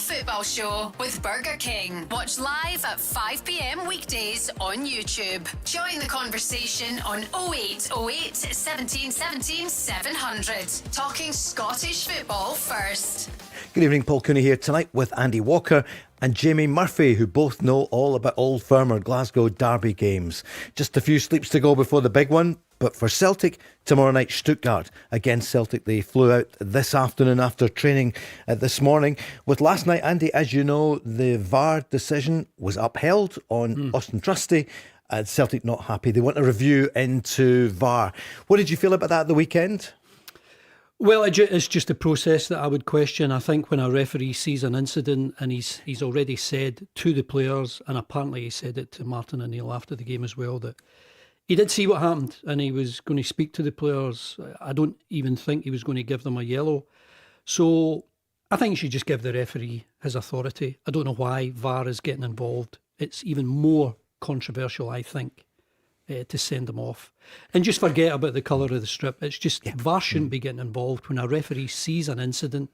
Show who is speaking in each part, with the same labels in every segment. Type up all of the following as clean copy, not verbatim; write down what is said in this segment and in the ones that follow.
Speaker 1: Football Show with Burger King. Watch live at 5 p.m. weekdays on YouTube. Join the conversation on 0808 17 17 700. Talking Scottish football first.
Speaker 2: Good evening, Paul Cooney here tonight with Andy Walker and Jamie Murphy, who both know all about Old Firm or Glasgow derby games. Just a few sleeps to go before the big one. But for Celtic, tomorrow night, Stuttgart against Celtic. They flew out this afternoon after training this morning. With last night, Andy, as you know, the VAR decision was upheld on Austin Trusty. Celtic not happy. They want a review into VAR. What did you feel about that at the weekend?
Speaker 3: Well, it's just a process that I would question. I think when a referee sees an incident and he's already said to the players, and apparently he said it to Martin O'Neill after the game as well, that he did see what happened and he was going to speak to the players. I don't even think he was going to give them a yellow. So I think you should just give the referee his authority. I don't know why VAR is getting involved. It's even more controversial, I think, to send them off. And just forget about the colour of the strip. It's just VAR shouldn't be getting involved when a referee sees an incident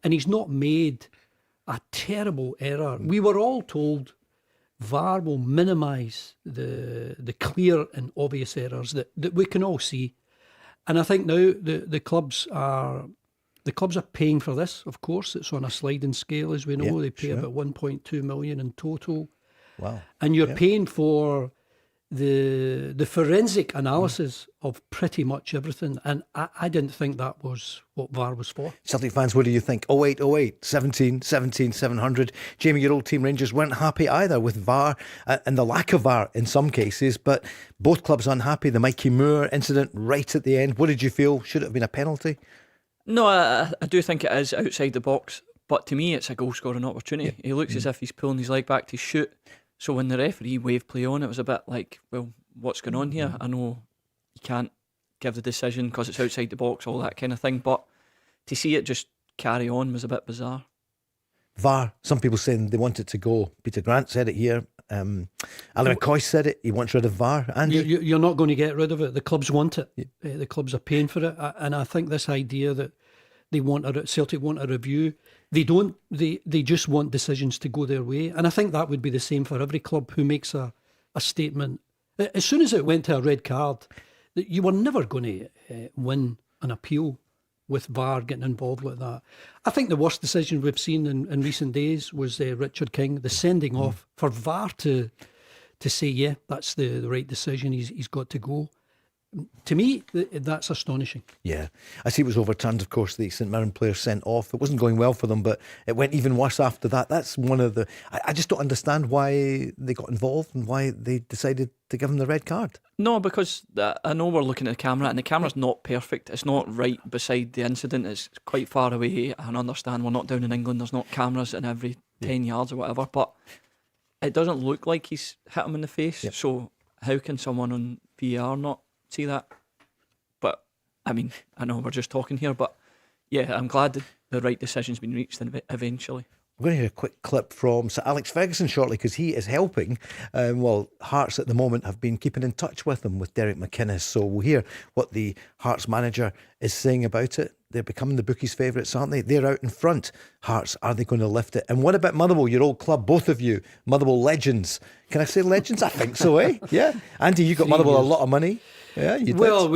Speaker 3: and he's not made a terrible error. We were all told VAR will minimise the clear and obvious errors that we can all see. And I think now the clubs are paying for this, of course. It's on a sliding scale, as we know. They pay about 1.2 million in total.
Speaker 2: Wow.
Speaker 3: And you're paying for the forensic analysis of pretty much everything, and I didn't think that was what VAR was for.
Speaker 2: Celtic fans, what do you think? 0808 17 17 700. Jamie, your old team Rangers weren't happy either with VAR and the lack of VAR in some cases, but both clubs unhappy. The Mikey Moore incident right at the end, what did you feel? Should it have been a penalty?
Speaker 4: No, I do think it is outside the box, but to me it's a goal scoring opportunity. He looks as if he's pulling his leg back to shoot. So when the referee waved play on, it was a bit like, well, what's going on here? I know you can't give the decision because it's outside the box, all that kind of thing, but to see it just carry on was a bit bizarre.
Speaker 2: VAR, some people saying they want it to go. Peter Grant said it here. Alan McCoy said it. He wants rid of VAR. Andy?
Speaker 3: You're not going to get rid of it. The clubs want it. The clubs are paying for it. And I think this idea that Celtic want a review, they don't. They just want decisions to go their way. And I think that would be the same for every club who makes a statement. As soon as it went to a red card, you were never going to win an appeal with VAR getting involved like that. I think the worst decision we've seen in recent days was Richard King, the sending off for VAR to say, that's the right decision, he's got to go. To me, that's astonishing. Yeah.
Speaker 2: I see it was overturned, of course, the St Mirren player sent off. It wasn't going well for them, but it went even worse after that. That's one of the... I just don't understand why they got involved and why they decided to give him the red card.
Speaker 4: No, because I know we're looking at the camera and the camera's not perfect. It's not right beside the incident. It's quite far away. I understand we're not down in England. There's not cameras in every 10 yards or whatever, but it doesn't look like he's hit him in the face. Yep. So how can someone on VAR not see that? But I mean, I know we're just talking here, but yeah, I'm glad that the right decision's been reached eventually.
Speaker 2: We're going to hear a quick clip from Sir Alex Ferguson shortly because he is helping. Hearts at the moment have been keeping in touch with him, with Derek McInnes. So we'll hear what the Hearts manager is saying about it. They're becoming the bookies' favourites, aren't they? They're out in front. Hearts, are they going to lift it? And what about Motherwell, your old club, both of you, Motherwell legends? Can I say legends? I think so, eh? Yeah. Andy, you got Motherwell a lot of money. Yeah, you did.
Speaker 3: Well,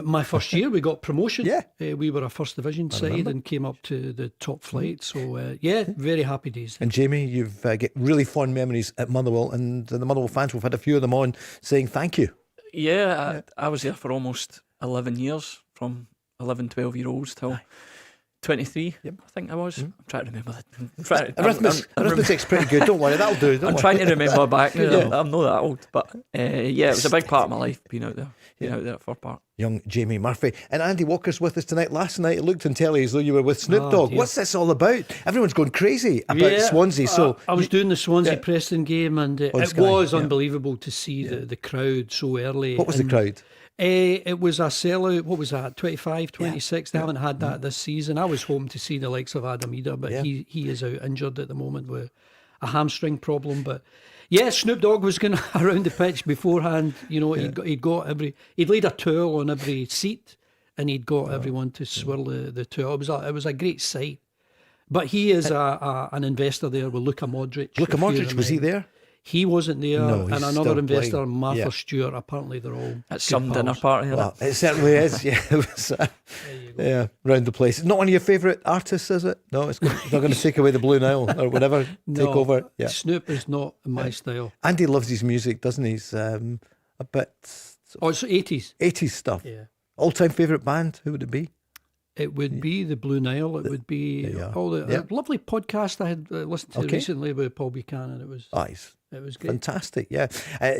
Speaker 3: my first year we got promotion. We were a first division side and came up to the top flight. So very happy days.
Speaker 2: And Jamie, you've got really fond memories at Motherwell, and the Motherwell fans, we've had a few of them on saying thank you.
Speaker 4: Yeah, I was there for almost 11 years, from 11, 12-year-olds till 23, I think I was. I'm trying to remember that.
Speaker 2: Arithmetic's pretty good, don't worry, that'll do.
Speaker 4: I'm trying to remember back now. I'm not that old, but it was a big part of my life being out there. Out there for part.
Speaker 2: Young Jamie Murphy. And Andy Walker's with us tonight. Last night it looked on telly as though you were with Snoop Dogg. Dear. What's this all about? Everyone's going crazy about Swansea. So
Speaker 3: I was doing the Swansea Preston game, and it was unbelievable to see the crowd so early.
Speaker 2: What was the crowd?
Speaker 3: It was a sellout. What was that? 25, 26. They haven't had that this season. I was hoping to see the likes of Adam Ida, but he is out injured at the moment with a hamstring problem. But yeah, Snoop Dogg was going around the pitch beforehand. You know, he'd laid a towel on every seat, and he'd got everyone to swirl the towel. It was a great sight. But he is an investor there with Luka Modric.
Speaker 2: Luka Modric, was he there?
Speaker 3: He wasn't there,
Speaker 2: No, he's
Speaker 3: and another
Speaker 2: still
Speaker 3: investor,
Speaker 2: playing.
Speaker 3: Martha
Speaker 2: Yeah.
Speaker 3: Stewart. Apparently, they're all
Speaker 4: At
Speaker 3: good
Speaker 4: some dinner
Speaker 3: pals.
Speaker 4: party. isn't
Speaker 2: Well,
Speaker 4: it?
Speaker 2: it certainly is. Yeah, it was, yeah, round the place. Not one of your favourite artists, is it? No, it's not going to take away the Blue Nile or whatever.
Speaker 3: No,
Speaker 2: take over. Yeah,
Speaker 3: Snoop is not my style.
Speaker 2: Andy loves his music, doesn't he? He's a bit
Speaker 3: Oh, it's 80s.
Speaker 2: 80s stuff.
Speaker 3: Yeah.
Speaker 2: All-time favourite band? Who would it be?
Speaker 3: It would be the Blue Nile. It would be
Speaker 2: There you are.
Speaker 3: all the
Speaker 2: Yeah.
Speaker 3: lovely podcast I had listened to
Speaker 2: Okay.
Speaker 3: recently with Paul Buchanan. It was
Speaker 2: He's
Speaker 3: great.
Speaker 2: fantastic. Yeah,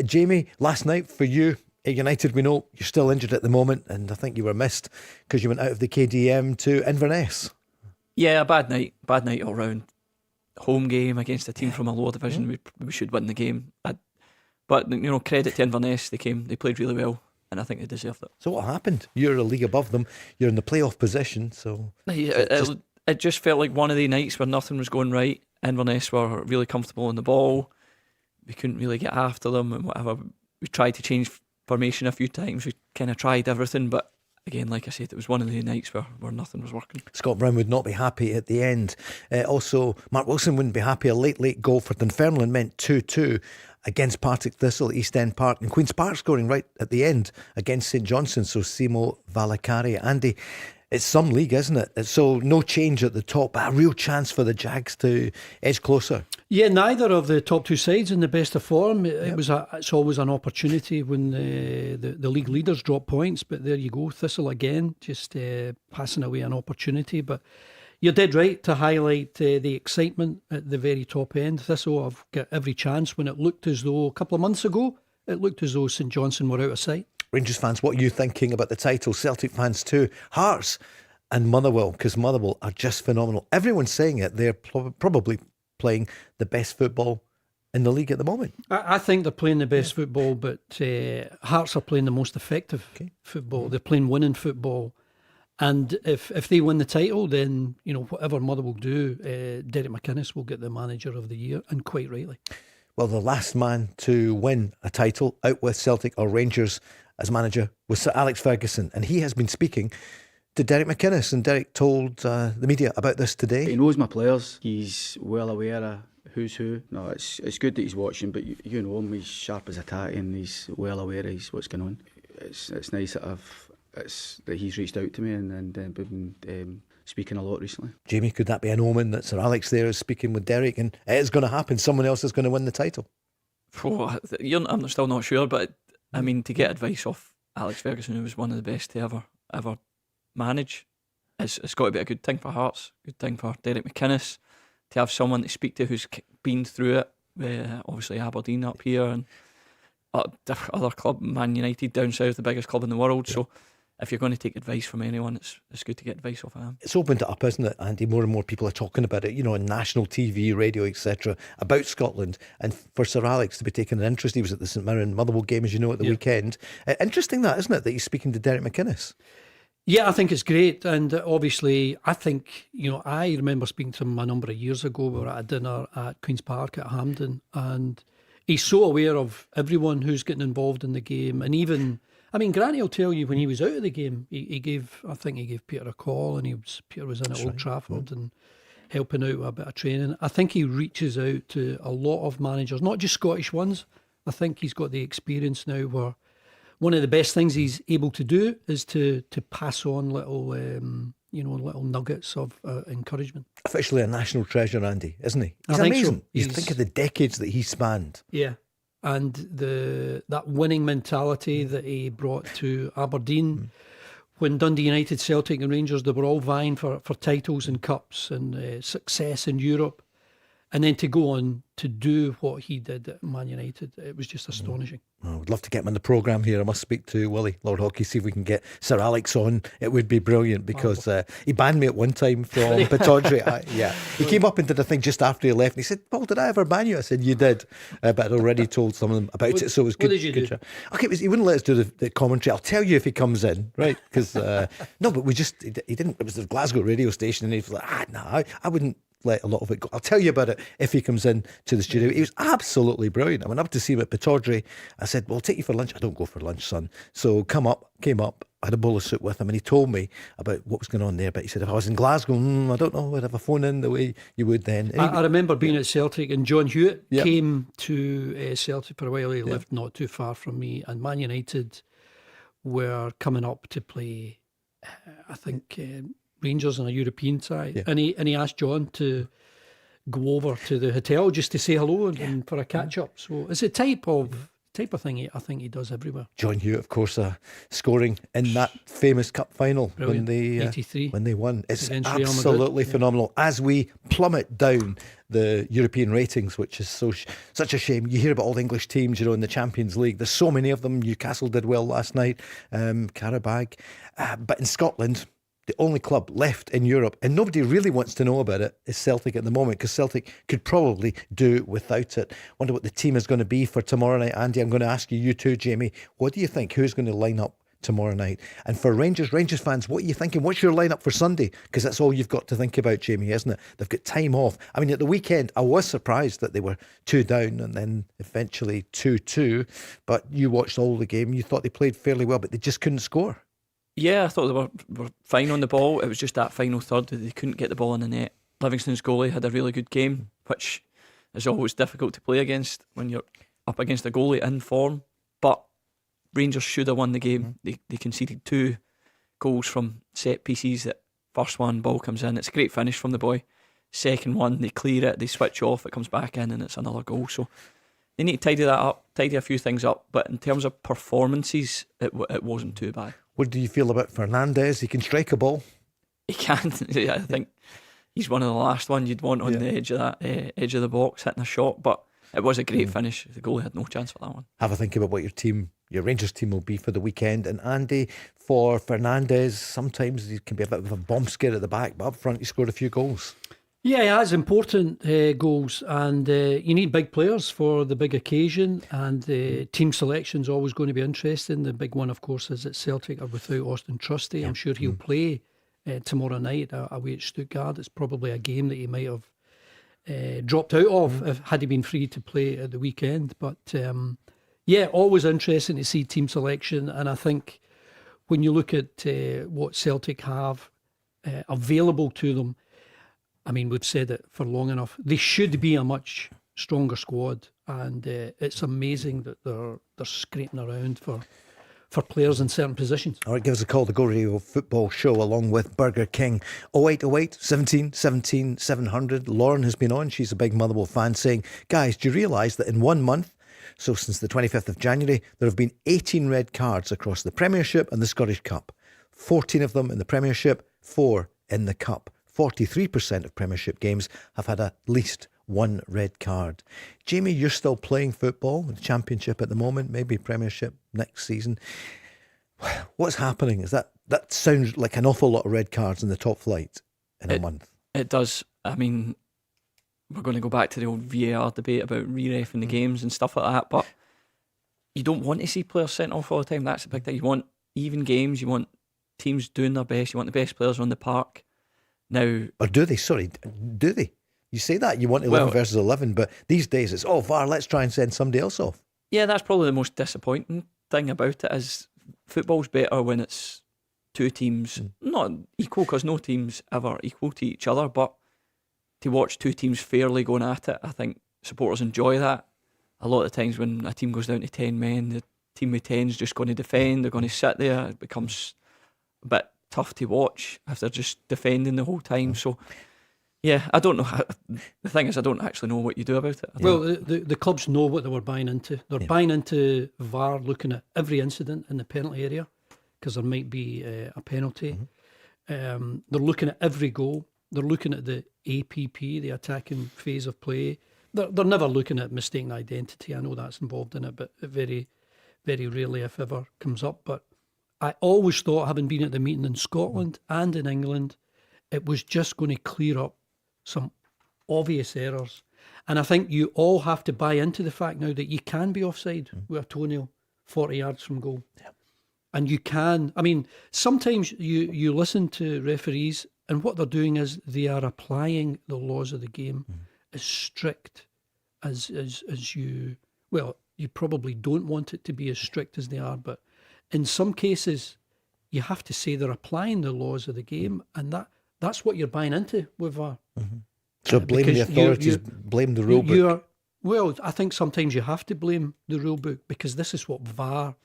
Speaker 2: Jamie. Last night for you at United, we know you're still injured at the moment, and I think you were missed because you went out of the KDM to Inverness.
Speaker 4: Yeah, a bad night all round. Home game against a team from a lower division. We should win the game. But credit to Inverness. They played really well, and I think they deserved it.
Speaker 2: So what happened? You're a league above them. You're in the playoff position. So
Speaker 4: It just felt like one of the nights where nothing was going right. Inverness were really comfortable on the ball. We couldn't really get after them and whatever. We tried to change formation a few times. We kind of tried everything, but again, like I said, it was one of the nights where nothing was working.
Speaker 2: Scott Brown would not be happy at the end. Also, Mark Wilson wouldn't be happy. A late goal for Dunfermline meant 2-2 against Partick Thistle at East End Park, and Queen's Park scoring right at the end against St Johnstone. So Simo Valakari. Andy, it's some league, isn't it? So no change at the top, but a real chance for the Jags to edge closer.
Speaker 3: Yeah, neither of the top two sides in the best of form. It's always an opportunity when the league leaders drop points, but there you go, Thistle again, just passing away an opportunity. But you're dead right to highlight the excitement at the very top end. Thistle have got every chance. When it looked as though a couple of months ago, it looked as though St Johnstone were out of sight.
Speaker 2: Rangers fans, what are you thinking about the title? Celtic fans too. Hearts and Motherwell, because Motherwell are just phenomenal. Everyone's saying it. They're probably playing the best football in the league at the moment.
Speaker 3: I think they're playing the best football, but Hearts are playing the most effective football. They're playing winning football. And if they win the title, then whatever Motherwell do, Derek McInnes will get the manager of the year, and quite rightly.
Speaker 2: Well, the last man to win a title out with Celtic or Rangers as manager was Sir Alex Ferguson, and he has been speaking to Derek McInnes, and Derek told the media about this today.
Speaker 5: He knows my players. He's well aware of who's who. No, it's good that he's watching, but you know him. He's sharp as a tack, and he's well aware of what's going on. It's nice that he's reached out to me and been speaking a lot recently.
Speaker 2: Jamie, could that be an omen that Sir Alex there is speaking with Derek, and it is going to happen? Someone else is going to win the title.
Speaker 4: I'm still not sure, but I mean, to get advice off Alex Ferguson, who was one of the best to ever manage, it's got to be a good thing for Hearts, good thing for Derek McInnes, to have someone to speak to who's been through it. Obviously Aberdeen up here and other club, Man United down south, the biggest club in the world. Yeah. So if you're going to take advice from anyone, it's good to get advice off him.
Speaker 2: It's opened it up, isn't it, Andy? More and more people are talking about it, on national TV, radio, etc., about Scotland. And for Sir Alex to be taking an interest, he was at the St Mirren Motherwell game, as you know, at the weekend. Interesting that, isn't it, that he's speaking to Derek McInnes?
Speaker 3: Yeah, I think it's great. And obviously, I think, I remember speaking to him a number of years ago. We were at a dinner at Queen's Park at Hampden, and he's so aware of everyone who's getting involved in the game. And even, Granny will tell you when he was out of the game, he gave Peter a call, and Peter was in at Old Trafford and helping out with a bit of training. I think he reaches out to a lot of managers, not just Scottish ones. I think he's got the experience now where one of the best things he's able to do is to pass on little nuggets of encouragement.
Speaker 2: Officially a national treasure, Andy, isn't he? He's
Speaker 3: I think
Speaker 2: amazing.
Speaker 3: so.
Speaker 2: You think of the decades that he spanned.
Speaker 3: Yeah, and that winning mentality that he brought to Aberdeen. When Dundee United, Celtic and Rangers, they were all vying for titles and cups and success in Europe. And then to go on to do what he did at Man United, it was just astonishing.
Speaker 2: I would love to get him on the programme here. I must speak to Willie, Lord Hockey, see if we can get Sir Alex on. It would be brilliant because he banned me at one time from Pittodrie. He came up into the thing just after he left and he said, "Paul, did I ever ban you?" I said, "You did," but I'd already told some of them about it, so it was good.
Speaker 3: What did you do?
Speaker 2: Okay, he wouldn't let us do the commentary. I'll tell you if he comes in, right? Because no, but he didn't. It was the Glasgow radio station, and he was like, "No, I wouldn't let a lot of it go. I'll tell you about it if he comes in to the studio." He was absolutely brilliant. I went up to see him at Pittodrie. I said, "Well, I'll take you for lunch." "I don't go for lunch, son." So came up, had a bowl of soup with him, and he told me about what was going on there. But he said, if I was in Glasgow, I don't know, I'd have a phone in the way you would then.
Speaker 3: I remember being at Celtic, and John Hewitt
Speaker 2: Yep.
Speaker 3: came to Celtic for a while. He lived not too far from me, and Man United were coming up to play, I think, Rangers on a European side, and he asked John to go over to the hotel just to say hello and for a catch up. So it's a type of thing I think he does everywhere.
Speaker 2: John Hewitt, of course, scoring in that famous cup final
Speaker 3: Brilliant.
Speaker 2: when they
Speaker 3: 83.
Speaker 2: when they won. It's
Speaker 3: Against Real Madrid.
Speaker 2: absolutely phenomenal. As we plummet down the European ratings, which is such a shame. You hear about all the English teams, in the Champions League. There's so many of them. Newcastle did well last night, Karabag, but in Scotland, the only club left in Europe, and nobody really wants to know about it, is Celtic at the moment, because Celtic could probably do without it. Wonder what the team is going to be for tomorrow night. Andy, I'm going to ask you too, Jamie. What do you think? Who's going to line up tomorrow night? And for Rangers fans, what are you thinking? What's your lineup for Sunday? Because that's all you've got to think about, Jamie, isn't it? They've got time off. I mean, at the weekend, I was surprised that they were 2 down and then eventually 2-2. But you watched all the game. You thought they played fairly well, but they just couldn't score.
Speaker 4: Yeah, I thought they were fine on the ball. It was just that final third that they couldn't get the ball in the net. Livingston's goalie had a really good game, which is always difficult to play against when you're up against a goalie in form. But Rangers should have won the game. They conceded 2 goals from set pieces. That first one, ball comes in. It's a great finish from the boy. Second one, they clear it, they switch off, it comes back in, and it's another goal. So they need to tidy that up, tidy a few things up. But in terms of performances, it wasn't too bad.
Speaker 2: What do you feel about Fernandes? He can strike a ball.
Speaker 4: He can. I think he's one of the last ones you'd want on the edge of that edge of the box hitting a shot. But it was a great finish. The goalie had no chance for that one.
Speaker 2: Have a think about what your Rangers team will be for the weekend. And Andy, for Fernandes, sometimes he can be a bit of a bomb scare at the back, but up front he scored a few goals.
Speaker 3: Yeah, he has important goals, and you need big players for the big occasion, and team selection's always going to be interesting. The big one, of course, is at Celtic are without Austin Trusty. I'm sure he'll play tomorrow night away at Stuttgart. It's probably a game that he might have dropped out of had he been free to play at the weekend. But always interesting to see team selection, and I think when you look at what Celtic have available to them, I mean, we've said it for long enough. They should be a much stronger squad, and it's amazing that they're scraping around for players in certain positions.
Speaker 2: All right, give us a call, the Go Radio Football Show, along with Burger King. 0808 17 17 700. Lauren has been on. She's a big Motherwell fan, saying, guys, do you realise that in 1 month, so since the 25th of January, there have been 18 red cards across the Premiership and the Scottish Cup. 14 of them in the Premiership, 4 in the Cup. 43% of Premiership games have had at least 1 red card. Jamie, you're still playing football in the Championship at the moment, maybe Premiership next season. What's happening? Is that sounds like an awful lot of red cards in the top flight in a month.
Speaker 4: It does. I mean, we're going to go back to the old VAR debate about re-reffing the games and stuff like that, but you don't want to see players sent off all the time. That's the big thing. You want even games, you want teams doing their best, you want the best players on the park. Now,
Speaker 2: or do they? Sorry, do they? You say that you want 11 versus 11, but these days it's VAR. Let's try and send somebody else off.
Speaker 4: Yeah, that's probably the most disappointing thing about it. Is football's better when it's 2 teams not equal, because no team's ever equal to each other. But to watch 2 teams fairly going at it, I think supporters enjoy that. A lot of times when a team goes down to 10 men, the team with 10 is just going to defend. They're going to sit there. It becomes a bit tough to watch if they're just defending the whole time. So yeah, I don't know. The thing is, I don't actually know what you do about it.
Speaker 3: Well, the clubs know what they were buying into. They're buying into VAR, looking at every incident in the penalty area, because there might be a penalty. They're looking at every goal. They're looking at the APP, the attacking phase of play. They're never looking at mistaken identity. I know that's involved in it, but it very, very rarely, if ever, comes up. But I always thought, having been at the meeting in Scotland and in England, it was just going to clear up some obvious errors. And I think you all have to buy into the fact now that you can be offside with a toenail 40 yards from goal. Yeah. And you can, I mean, sometimes you listen to referees, and what they're doing is they are applying the laws of the game as strict as you, well, you probably don't want it to be as strict as they are, but in some cases, you have to say they're applying the laws of the game, and that's what you're buying into with VAR.
Speaker 2: So blame the
Speaker 3: because
Speaker 2: authorities, blame the rule book.
Speaker 3: Well, I think sometimes you have to blame the rule book, because this is what VAR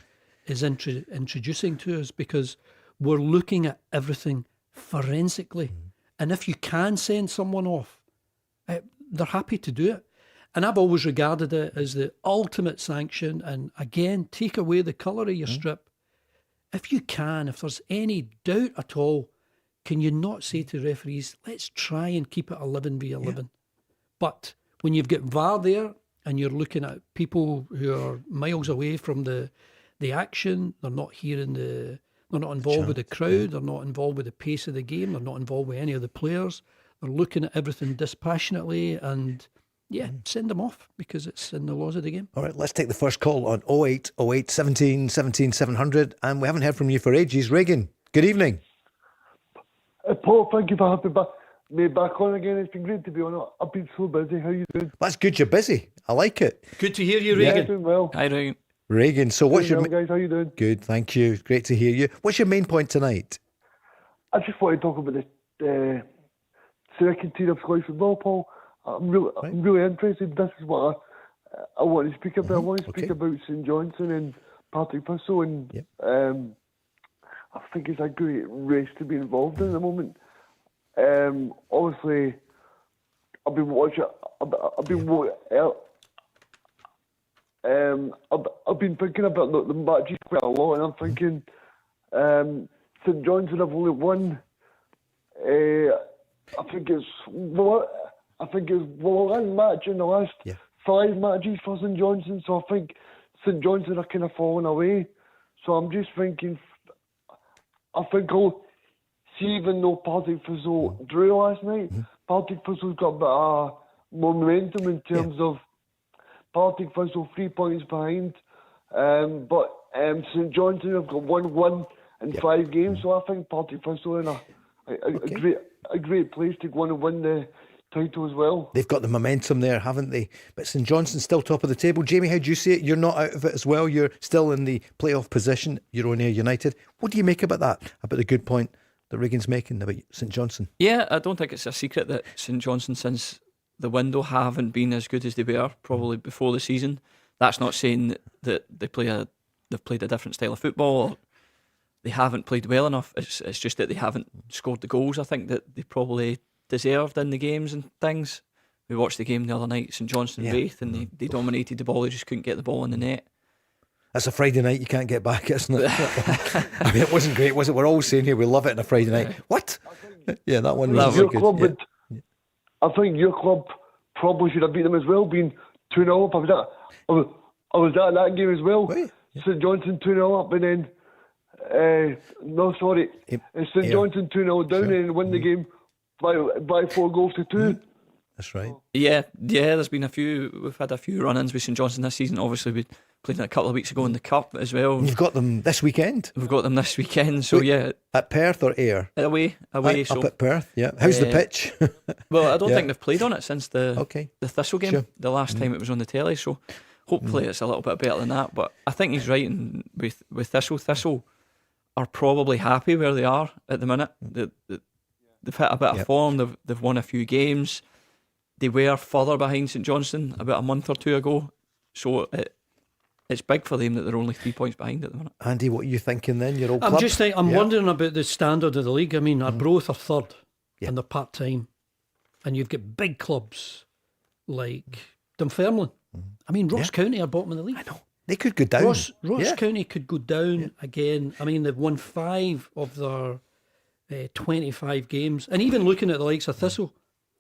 Speaker 3: is introducing to us, because we're looking at everything forensically. And if you can send someone off, they're happy to do it. And I've always regarded it as the ultimate sanction. And again, take away the colour of your strip. If you can, if there's any doubt at all, can you not say to referees, let's try and keep it 11v11? But when you've got VAR there and you're looking at people who are miles away from the action, they're not hearing they're not involved with the crowd, they're not involved with the pace of the game, they're not involved with any of the players, they're looking at everything dispassionately, and send them off, because it's in the laws of the game.
Speaker 2: All right, let's take the first call on 0808 17 17 700, and we haven't heard from you for ages. Reagan, good evening.
Speaker 6: Paul, thank you for having me back on again. It's been great to be on. I've been so busy. How are you doing?
Speaker 2: That's good, you're busy. I like it.
Speaker 3: Good to hear you,
Speaker 6: Yeah,
Speaker 3: Reagan.
Speaker 6: doing well.
Speaker 4: Hi, Reagan.
Speaker 2: Reagan, so what's
Speaker 6: Doing
Speaker 2: your...
Speaker 6: well, guys? How you doing?
Speaker 2: Good, thank you. Great to hear you. What's your main point tonight?
Speaker 6: I just want to talk about the second tier of Scottish football, Paul. I'm really interested. This is what I want to speak about. I want to speak about St Johnstone and Partick Thistle, and I think it's a great race to be involved in at the moment. Obviously, I've been watching. I've been thinking about the matches quite a lot, and I'm thinking St Johnstone have only won. I think it's one match in the last 5 matches for St Johnstone. So I think St Johnstone are kind of falling away. So I'm just thinking. I think I'll see, even though Partick Thistle drew last night, Partick Thistle's got a bit of momentum in terms of Partick Thistle 3 points behind, but St Johnstone have got 1-1 in 5 games, so I think Partick Thistle are in a great place to go on and win the title as well.
Speaker 2: They've got the momentum there, haven't they? But St Johnstone's still top of the table. Jamie, how do you see it? You're not out of it as well. You're still in the playoff position. You're on Air United. What do you make about that? About the good point that Reagan's making about St Johnstone?
Speaker 4: Yeah, I don't think it's a secret that St Johnstone, since the window, haven't been as good as they were probably before the season. That's not saying that they've played a different style of football, or they haven't played well enough. It's just that they haven't scored the goals I think that they probably deserved in the games and things. We watched the game the other night, St Johnstone Wraith, and they dominated the ball. They just couldn't get the ball in the net.
Speaker 2: That's a Friday night you can't get back, isn't it? I mean, it wasn't great, was it? We're all saying here we love it on a Friday night. What? Yeah, that one was
Speaker 6: Your
Speaker 2: good.
Speaker 6: club I think your club probably should have beat them as well, being 2-0 up. I was at that game as well. St Johnstone 2-0 up, and then St Johnstone 2-0 down, and then win the game by 4-2.
Speaker 2: That's right.
Speaker 4: Yeah. There's been we've had a few run-ins with St Johnstone this season. Obviously, we played a couple of weeks ago in the Cup as well.
Speaker 2: You've got them this weekend.
Speaker 4: We've got them this weekend. So
Speaker 2: at Perth or Ayr?
Speaker 4: Away.
Speaker 2: Up at Perth. Yeah. How's the pitch?
Speaker 4: Well, I don't think they've played on it since the Thistle game.
Speaker 2: Sure.
Speaker 4: The last time it was on the telly. So hopefully it's a little bit better than that. But I think he's right with Thistle. Thistle are probably happy where they are at the minute. They've hit a bit of form. They've won a few games. They were further behind St Johnstone about a month or two ago, so it's big for them that they're only 3 points behind at the minute.
Speaker 2: Andy, what are you thinking then? Your old club?
Speaker 3: I'm wondering about the standard of the league. I mean, Arbroath are third and they're part-time, and you've got big clubs like Dunfermline. I mean, Ross County are bottom of the league.
Speaker 2: I know. They could go down.
Speaker 3: Ross County could go down again. I mean, they've won 5 of their 25 games, and even looking at the likes of Thistle,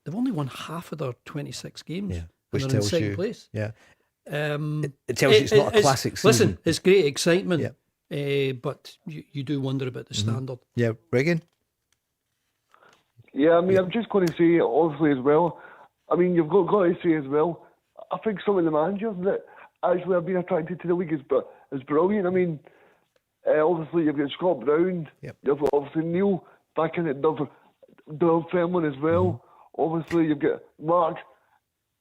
Speaker 3: they've only won half of their 26 games.
Speaker 2: Yeah,
Speaker 3: and
Speaker 2: which
Speaker 3: they're
Speaker 2: tells
Speaker 3: in second
Speaker 2: you,
Speaker 3: place.
Speaker 2: Yeah, it tells you it's not a classic season.
Speaker 3: Listen, it's great excitement, but you do wonder about the standard.
Speaker 2: Yeah, Reagan?
Speaker 6: Yeah, I mean, I'm just going to say, obviously, as well, I mean, you've got to say as well, I think some of the managers that actually have been attracted to the league is brilliant. I mean, obviously, you've got Scott Brown, you've got obviously Neil back in at Dunfermline as well. Obviously, you've got Mark,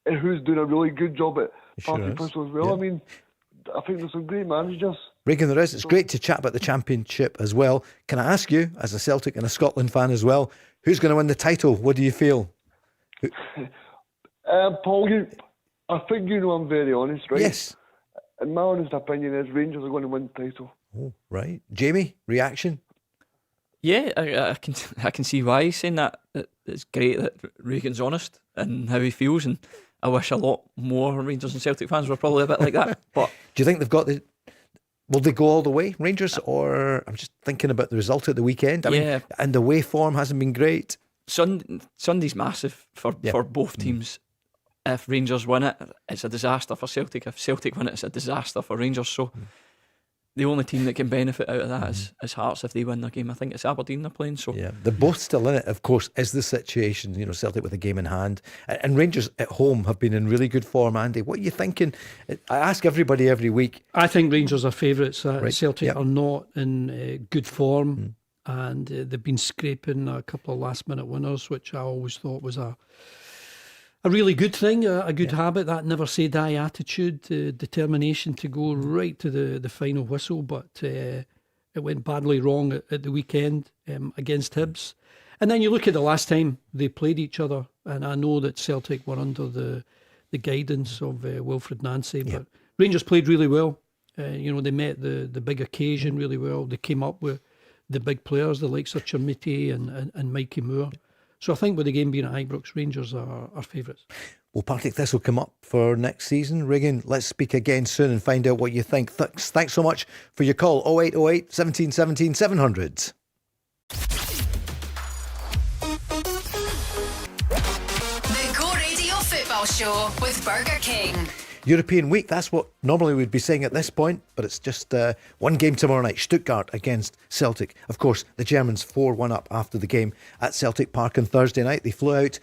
Speaker 6: who's doing a really good job at Partick Thistle as well. I mean, I think there's some great managers.
Speaker 2: Regan, there is. It's great to chat about the Championship as well. Can I ask you, as a Celtic and a Scotland fan as well, who's going to win the title? What do you feel?
Speaker 6: Paul, I think you know I'm very honest, right?
Speaker 2: Yes.
Speaker 6: And my honest opinion is Rangers are going to win the title.
Speaker 2: Oh, right. Jamie, reaction?
Speaker 4: Yeah, I can see why he's saying that. It's great that Regan's honest and how he feels, and I wish a lot more Rangers and Celtic fans were probably a bit like that. But
Speaker 2: do you think they've got the... Will they go all the way, Rangers? Or I'm just thinking about the result at the weekend. I mean, and the away form hasn't been great.
Speaker 4: Sunday's massive for both teams. If Rangers win it, it's a disaster for Celtic. If Celtic win it, it's a disaster for Rangers. So the only team that can benefit out of that is Hearts if they win their game. I think it's Aberdeen they're playing. So
Speaker 2: yeah, they're both still in it, of course, is the situation. You know, Celtic with a game in hand. And Rangers at home have been in really good form, Andy. What are you thinking? I ask everybody every week.
Speaker 3: I think Rangers are favourites.
Speaker 2: Right.
Speaker 3: Celtic are not in good form. And they've been scraping a couple of last minute winners, which I always thought was a really good thing, a good habit, that never say die attitude, determination to go right to the final whistle. But it went badly wrong at the weekend against Hibs. And then you look at the last time they played each other, and I know that Celtic were under the guidance of Wilfred Nancy, but Rangers played really well. They met the big occasion really well. They came up with the big players, the likes of Chermiti and Mikey Moore. So I think with the game being at Ibrox, Rangers are favourites.
Speaker 2: Will Partick Thistle come up for next season? Regan, let's speak again soon and find out what you think. Thanks so much for your call. 0808 17 17 700.
Speaker 1: The Go Radio Football Show with Burger King.
Speaker 2: European week, that's what normally we'd be saying at this point, but it's just one game tomorrow night, Stuttgart against Celtic. Of course, the Germans 4-1 up after the game at Celtic Park on Thursday night. They flew out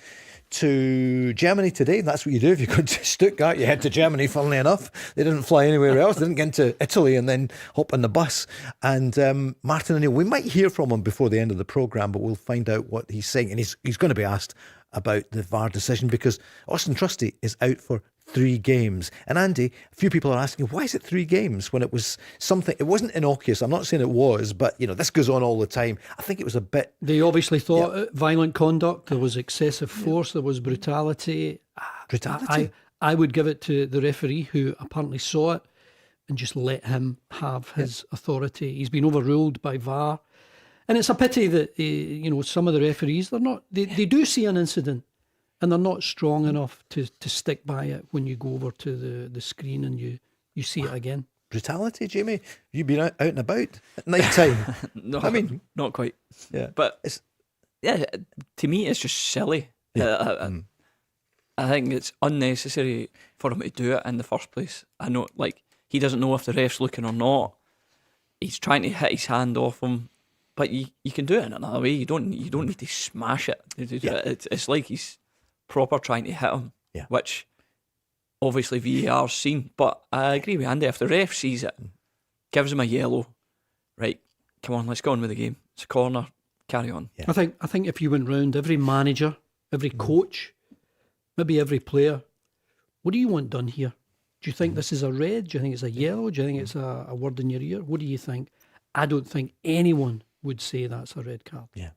Speaker 2: to Germany today. That's what you do if you go to Stuttgart. You head to Germany, funnily enough. They didn't fly anywhere else. They didn't get into Italy and then hop on the bus. And Martin O'Neill, we might hear from him before the end of the programme, but we'll find out what he's saying. And he's going to be asked about the VAR decision because Austin Trusty is out for 3 games. And Andy, a few people are asking, why is it 3 games when it was something, it wasn't innocuous. I'm not saying it was, but this goes on all the time. I think it was a bit...
Speaker 3: They obviously thought violent conduct, there was excessive force, there was brutality.
Speaker 2: Brutality?
Speaker 3: I would give it to the referee who apparently saw it and just let him have his authority. He's been overruled by VAR. And it's a pity that, some of the referees, they do see an incident and they're not strong enough to stick by it when you go over to the screen and you see it again.
Speaker 2: Brutality, Jamie? You've been out and about at night time.
Speaker 4: No,
Speaker 2: I mean,
Speaker 4: not quite.
Speaker 2: Yeah.
Speaker 4: But to me, it's just silly.
Speaker 2: Yeah.
Speaker 4: I think it's unnecessary for him to do it in the first place. I know, he doesn't know if the ref's looking or not. He's trying to hit his hand off him. But you can do it in another way. You don't need to smash it. It's like he's proper trying to hit him, which obviously VAR's seen. But I agree with Andy. If the ref sees it, gives him a yellow, right? Come on, let's go on with the game. It's a corner. Carry on.
Speaker 3: Yeah. I think if you went round every manager, every coach, maybe every player, what do you want done here? Do you think this is a red? Do you think it's a yellow? Do you think it's a word in your ear? What do you think? I don't think anyone would say that's a red card.
Speaker 2: Yeah.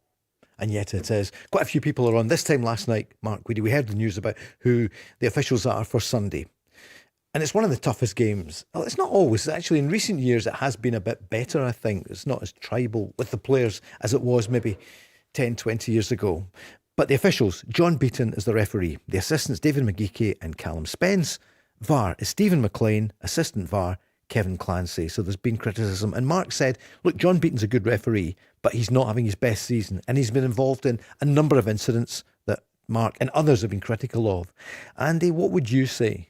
Speaker 2: And yet it is. Quite a few people are on. This time last night, Mark, we heard the news about who the officials are for Sunday. And it's one of the toughest games. Well, it's not always. Actually, in recent years, it has been a bit better, I think. It's not as tribal with the players as it was maybe 10, 20 years ago. But the officials, John Beaton is the referee. The assistants, David McGeechy and Callum Spence. VAR is Stephen McLean. Assistant VAR, Kevin Clancy. So there's been criticism. And Mark said, look, John Beaton's a good referee, but he's not having his best season. And he's been involved in a number of incidents that Mark and others have been critical of. Andy, what would you say?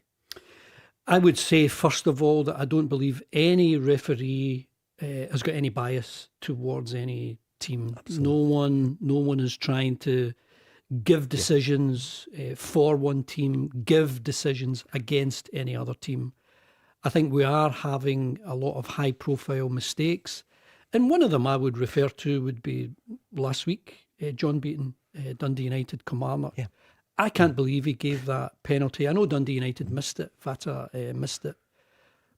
Speaker 3: I would say, first of all, that I don't believe any referee has got any bias towards any team. Absolutely. No one is trying to give decisions for one team, give decisions against any other team. I think we are having a lot of high-profile mistakes. And one of them I would refer to would be last week, John Beaton, Dundee United commander. Yeah. I can't believe he gave that penalty. I know Dundee United missed it, Vata missed it.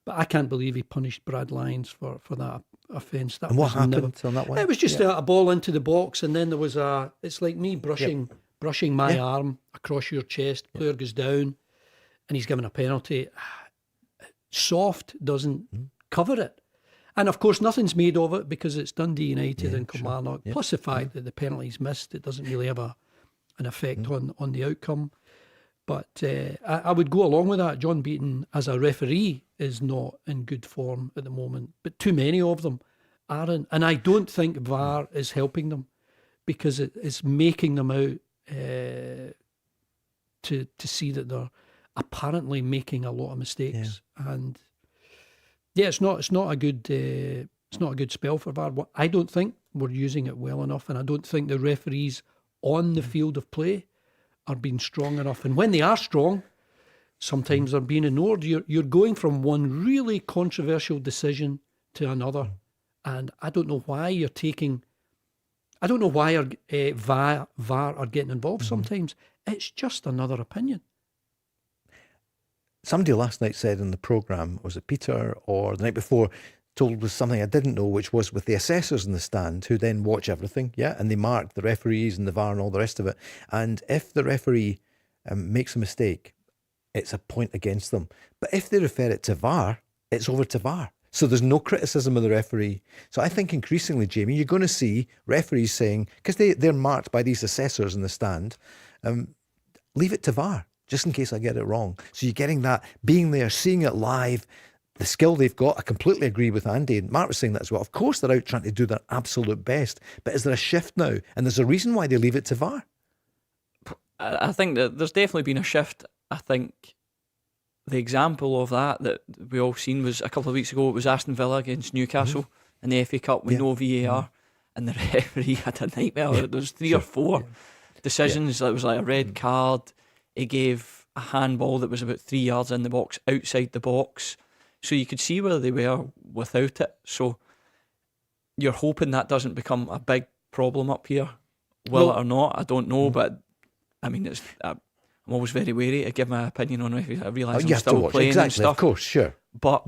Speaker 3: But I can't believe he punished Brad Lyons for that offence. That
Speaker 2: And what
Speaker 3: was
Speaker 2: happened on that one?
Speaker 3: It was just a ball into the box, and then there was it's like me brushing my arm across your chest. Player goes down, and he's given a penalty. Soft doesn't cover it. And of course, nothing's made of it because it's Dundee United and Kilmarnock.
Speaker 2: Sure.
Speaker 3: Plus the fact that the penalty's missed, it doesn't really have an effect on the outcome. But I would go along with that. John Beaton, as a referee, is not in good form at the moment. But too many of them aren't. And I don't think VAR is helping them because it is making them out to see that they're apparently making a lot of mistakes. And it's not a good spell for VAR. I don't think we're using it well enough, and I don't think the referees on the field of play are being strong enough. And when they are strong, sometimes they're being ignored. You're going from one really controversial decision to another, and I don't know why you're taking. I don't know why VAR are getting involved. Sometimes it's just another opinion.
Speaker 2: Somebody last night said in the programme, was it Peter or the night before, told us something I didn't know, which was with the assessors in the stand who then watch everything, and they mark the referees and the VAR and all the rest of it. And if the referee makes a mistake, it's a point against them. But if they refer it to VAR, it's over to VAR. So there's no criticism of the referee. So I think increasingly, Jamie, you're going to see referees saying, because they're marked by these assessors in the stand, leave it to VAR, just in case I get it wrong. So you're getting that, being there, seeing it live, the skill they've got. I completely agree with Andy, and Mark was saying that as well. Of course, they're out trying to do their absolute best, but is there a shift now? And there's a reason why they leave it to VAR.
Speaker 4: I think that there's definitely been a shift. I think the example of that we all seen was a couple of weeks ago. It was Aston Villa against Newcastle in the FA Cup with no VAR, and the referee had a nightmare. There was three or four decisions. That was like a red card. He gave a handball that was about 3 yards in the box, outside the box. So you could see where they were without it. So you're hoping that doesn't become a big problem up here. Will it or not? I don't know. But I mean, I'm always very wary to give my opinion on referees. I realise I'm still playing and stuff.
Speaker 2: Of course, sure.
Speaker 4: But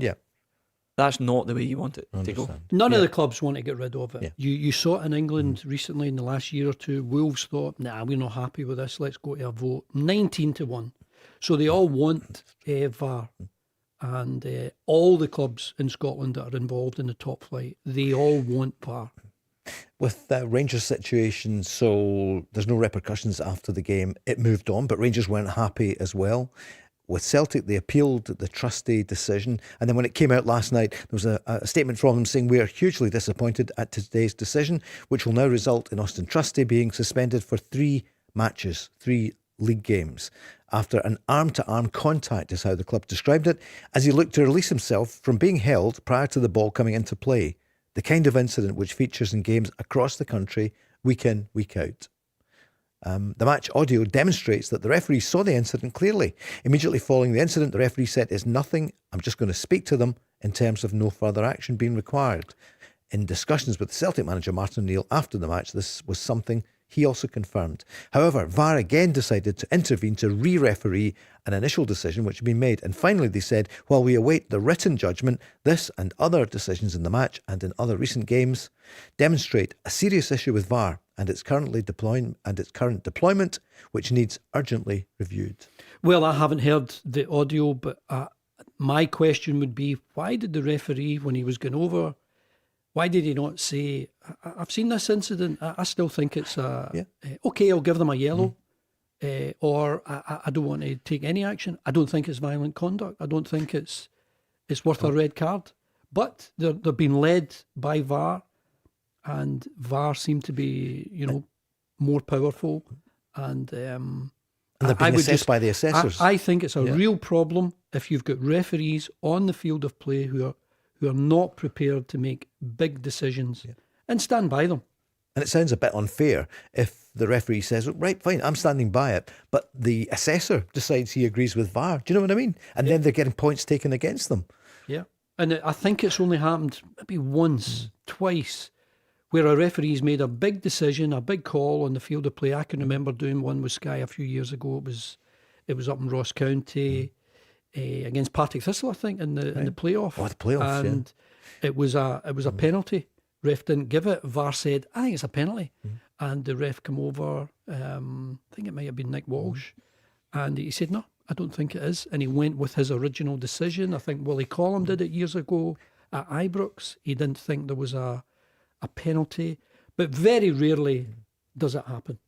Speaker 4: that's not the way you want it to go.
Speaker 3: None of the clubs want to get rid of it.
Speaker 2: Yeah.
Speaker 3: You saw it in England recently in the last year or two. Wolves thought, we're not happy with this. Let's go to a vote. 19-1. So they all want VAR. And all the clubs in Scotland that are involved in the top flight, they all want VAR.
Speaker 2: With the Rangers situation, so there's no repercussions after the game. It moved on, but Rangers weren't happy as well. With Celtic, they appealed the Trusty decision. And then when it came out last night, there was a statement from them saying, we are hugely disappointed at today's decision, which will now result in Austin Trusty being suspended for 3 matches, 3 league games, after an arm-to-arm contact, is how the club described it, as he looked to release himself from being held prior to the ball coming into play. The kind of incident which features in games across the country, week in, week out. The match audio demonstrates that the referee saw the incident clearly. Immediately following the incident, the referee said, "Is nothing, I'm just going to speak to them," in terms of no further action being required. In discussions with Celtic manager Martin O'Neill after the match, this was something he also confirmed. However, VAR again decided to intervene to re-referee an initial decision which had been made. And finally they said, while we await the written judgment, this and other decisions in the match and in other recent games demonstrate a serious issue with VAR and its current deployment, which needs urgently reviewed.
Speaker 3: Well, I haven't heard the audio, but my question would be, why did the referee, when he was going over, why did he not say, I've seen this incident, I still think it's okay, I'll give them a yellow, or I don't want to take any action. I don't think it's violent conduct. I don't think it's worth a red card. But they're being led by VAR, and VAR seem to be, more powerful. And
Speaker 2: they're being assessed by the assessors.
Speaker 3: I think it's a real problem if you've got referees on the field of play who are not prepared to make big decisions and stand by them.
Speaker 2: And it sounds a bit unfair if the referee says, right, fine, I'm standing by it, but the assessor decides he agrees with VAR. Do you know what I mean? And then they're getting points taken against them. Yeah.
Speaker 3: And I think it's only happened maybe once, twice, where a referee's made a big decision, a big call on the field of play. I can remember doing one with Sky a few years ago. It was up in Ross County. against Partick Thistle, I think, in the playoff.
Speaker 2: Oh, the playoffs,
Speaker 3: and it was a penalty. Ref didn't give it. VAR said, I think it's a penalty. And the ref came over, I think it might have been Nick Walsh, and he said, no, I don't think it is. And he went with his original decision. I think Willie Collum did it years ago at Ibrox. He didn't think there was a penalty, but very rarely does it happen.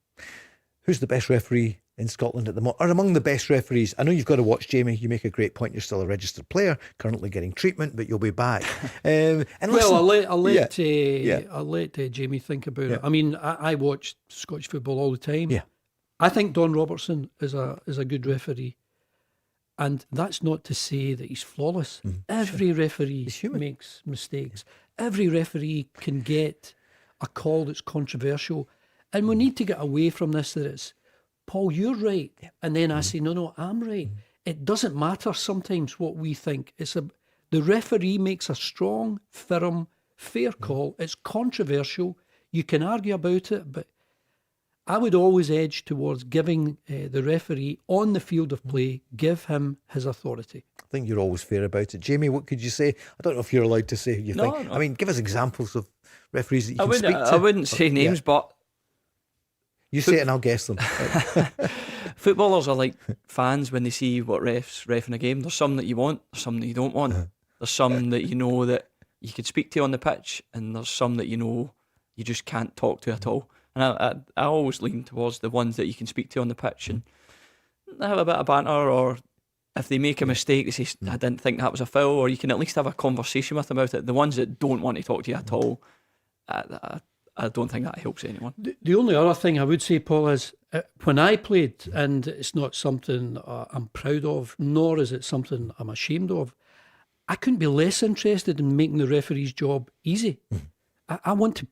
Speaker 2: Who's the best referee in Scotland at the moment, or among the best referees? I know you've got to watch, Jamie. You make a great point. You're still a registered player, currently getting treatment, but you'll be back. And
Speaker 3: well,
Speaker 2: listen,
Speaker 3: I'll let Jamie think about it. I mean, I watch Scottish football all the time.
Speaker 2: Yeah.
Speaker 3: I think Don Robertson is a good referee, and that's not to say that he's flawless. Every referee makes mistakes. Every referee can get a call that's controversial, and we need to get away from this, that it's, Paul, you're right, and then I say, no, I'm right. It doesn't matter sometimes what we think. The referee makes a strong, firm, fair call. It's controversial. You can argue about it, but I would always edge towards giving the referee on the field of play, give him his authority.
Speaker 2: I think you're always fair about it. Jamie, what could you say? I don't know if you're allowed to say who you think.
Speaker 4: No.
Speaker 2: I mean, give us examples of referees that you can speak to.
Speaker 4: I wouldn't say names, but
Speaker 2: you say it and I'll guess them.
Speaker 4: footballers are like fans when they see what refs ref in a game. There's some that you want, there's some that you don't want. There's some that you know that you could speak to on the pitch, and there's some that you know you just can't talk to at all. And I always lean towards the ones that you can speak to on the pitch and have a bit of banter, or if they make a mistake, they say, I didn't think that was a foul, or you can at least have a conversation with them about it. The ones that don't want to talk to you at all, I don't think that helps anyone.
Speaker 3: The only other thing I would say, Paul, is when I played, and it's not something I'm proud of, nor is it something I'm ashamed of, I couldn't be less interested in making the referee's job easy. I wanted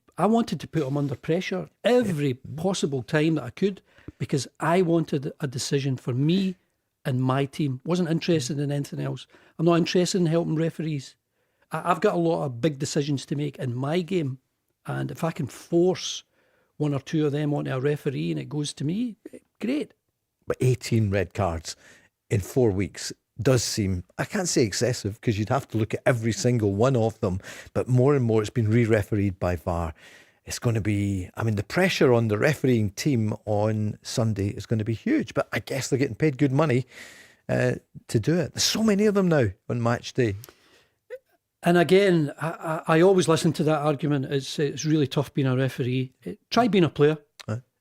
Speaker 3: to put him under pressure every possible time that I could, because I wanted a decision for me and my team. Wasn't interested in anything else. I'm not interested in helping referees. I've got a lot of big decisions to make in my game, and if I can force one or two of them onto a referee and it goes to me, great.
Speaker 2: But 18 red cards in 4 weeks does seem, I can't say excessive, because you'd have to look at every single one of them, but more and more it's been re-refereed by VAR. It's going to be, I mean, the pressure on the refereeing team on Sunday is going to be huge, but I guess they're getting paid good money to do it. There's so many of them now on match day.
Speaker 3: And again, I always listen to that argument. It's really tough being a referee. Try being a player.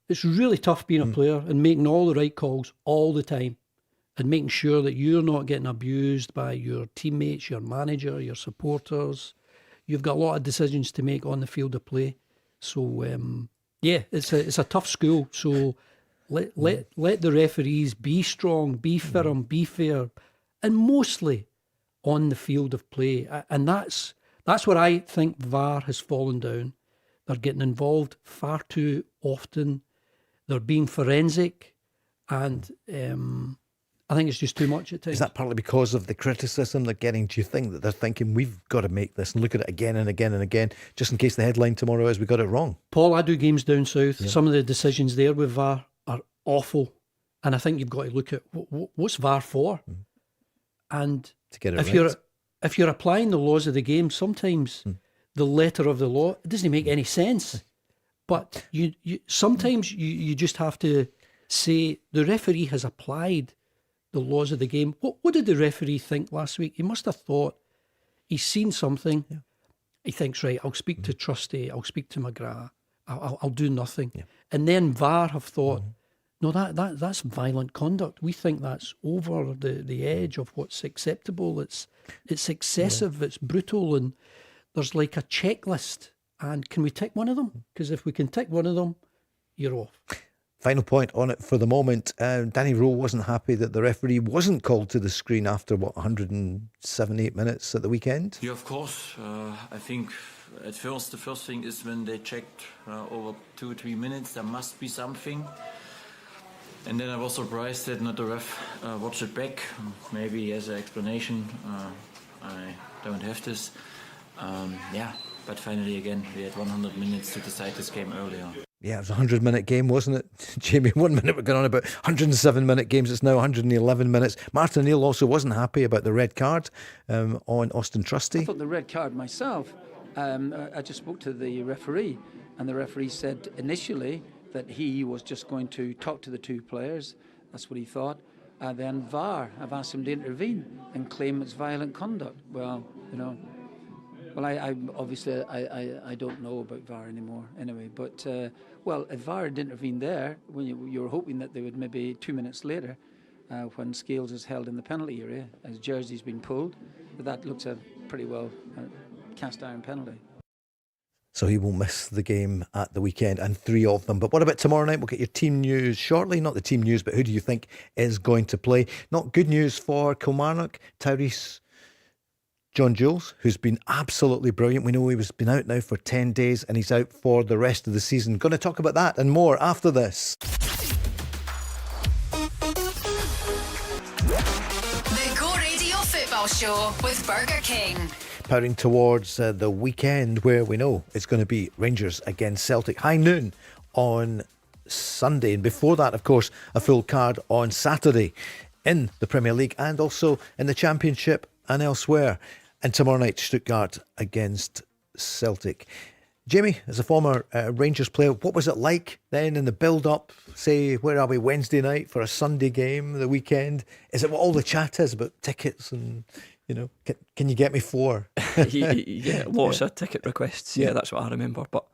Speaker 3: It's really tough being a player and making all the right calls all the time, and making sure that you're not getting abused by your teammates, your manager, your supporters. You've got a lot of decisions to make on the field of play. So, it's a tough school. So let the referees be strong, be firm, be fair, and mostly on the field of play. And that's where I think VAR has fallen down. They're getting involved far too often. They're being forensic, and I think it's just too much at times.
Speaker 2: Is that partly because of the criticism they're getting? Do you think that they're thinking, we've got to make this and look at it again and again and again, just in case the headline tomorrow is we got it wrong?
Speaker 3: Paul, I do games down south. Yeah. Some of the decisions there with VAR are awful. And I think you've got to look at what's VAR for? And
Speaker 2: to get it right.
Speaker 3: If you're applying the laws of the game, sometimes the letter of the law, it doesn't make any sense. But you sometimes you just have to say the referee has applied the laws of the game. What did the referee think last week? He must have thought, he's seen something. Yeah. He thinks, right, I'll speak to Trusty, I'll speak to McGrath, I'll do nothing. Yeah. And then VAR have thought, no, that's violent conduct. We think that's over the edge of what's acceptable. It's excessive, it's brutal, and there's like a checklist. And can we tick one of them? Because if we can tick one of them, you're off.
Speaker 2: Final point on it for the moment. Danny Rowe wasn't happy that the referee wasn't called to the screen after, 178 minutes at the weekend?
Speaker 7: Yeah, of course. I think at first, the first thing is when they checked over 2 or 3 minutes, there must be something. And then I was surprised that not the ref watched it back. Maybe he has an explanation. I don't have this. But finally, again, we had 100 minutes to decide this game earlier.
Speaker 2: Yeah, it was a 100-minute game, wasn't it, Jamie? 1 minute we're going on about 107-minute games. It's now 111 minutes. Martin O'Neill also wasn't happy about the red card on Austin Trusty.
Speaker 8: I thought the red card myself. I just spoke to the referee, and the referee said initially that he was just going to talk to the two players. That's what he thought. And then VAR have asked him to intervene and claim it's violent conduct. Well, I obviously I don't know about VAR anymore anyway. But if VAR had intervened there, when you were hoping that they would maybe 2 minutes later, when Scales is held in the penalty area as jersey's been pulled, that looks a pretty well cast iron penalty.
Speaker 2: So he will miss the game at the weekend, and 3 of them. But what about tomorrow night? We'll get your team news shortly. Not the team news, but who do you think is going to play? Not good news for Kilmarnock. Tyrese John Jules, who's been absolutely brilliant. We know he's been out now for 10 days and he's out for the rest of the season. Going to talk about that and more after this.
Speaker 1: The Go Radio Football Show with Burger King.
Speaker 2: Powering towards the weekend where we know it's going to be Rangers against Celtic. High noon on Sunday. And before that, of course, a full card on Saturday in the Premier League and also in the Championship and elsewhere. And tomorrow night, Stuttgart against Celtic. Jamie, as a former Rangers player, what was it like then in the build-up? Say, where are we, Wednesday night for a Sunday game, the weekend? Is it what all the chat is about tickets and, can you get me 4?
Speaker 4: Yeah, lots of ticket requests. Yeah, that's what I remember. But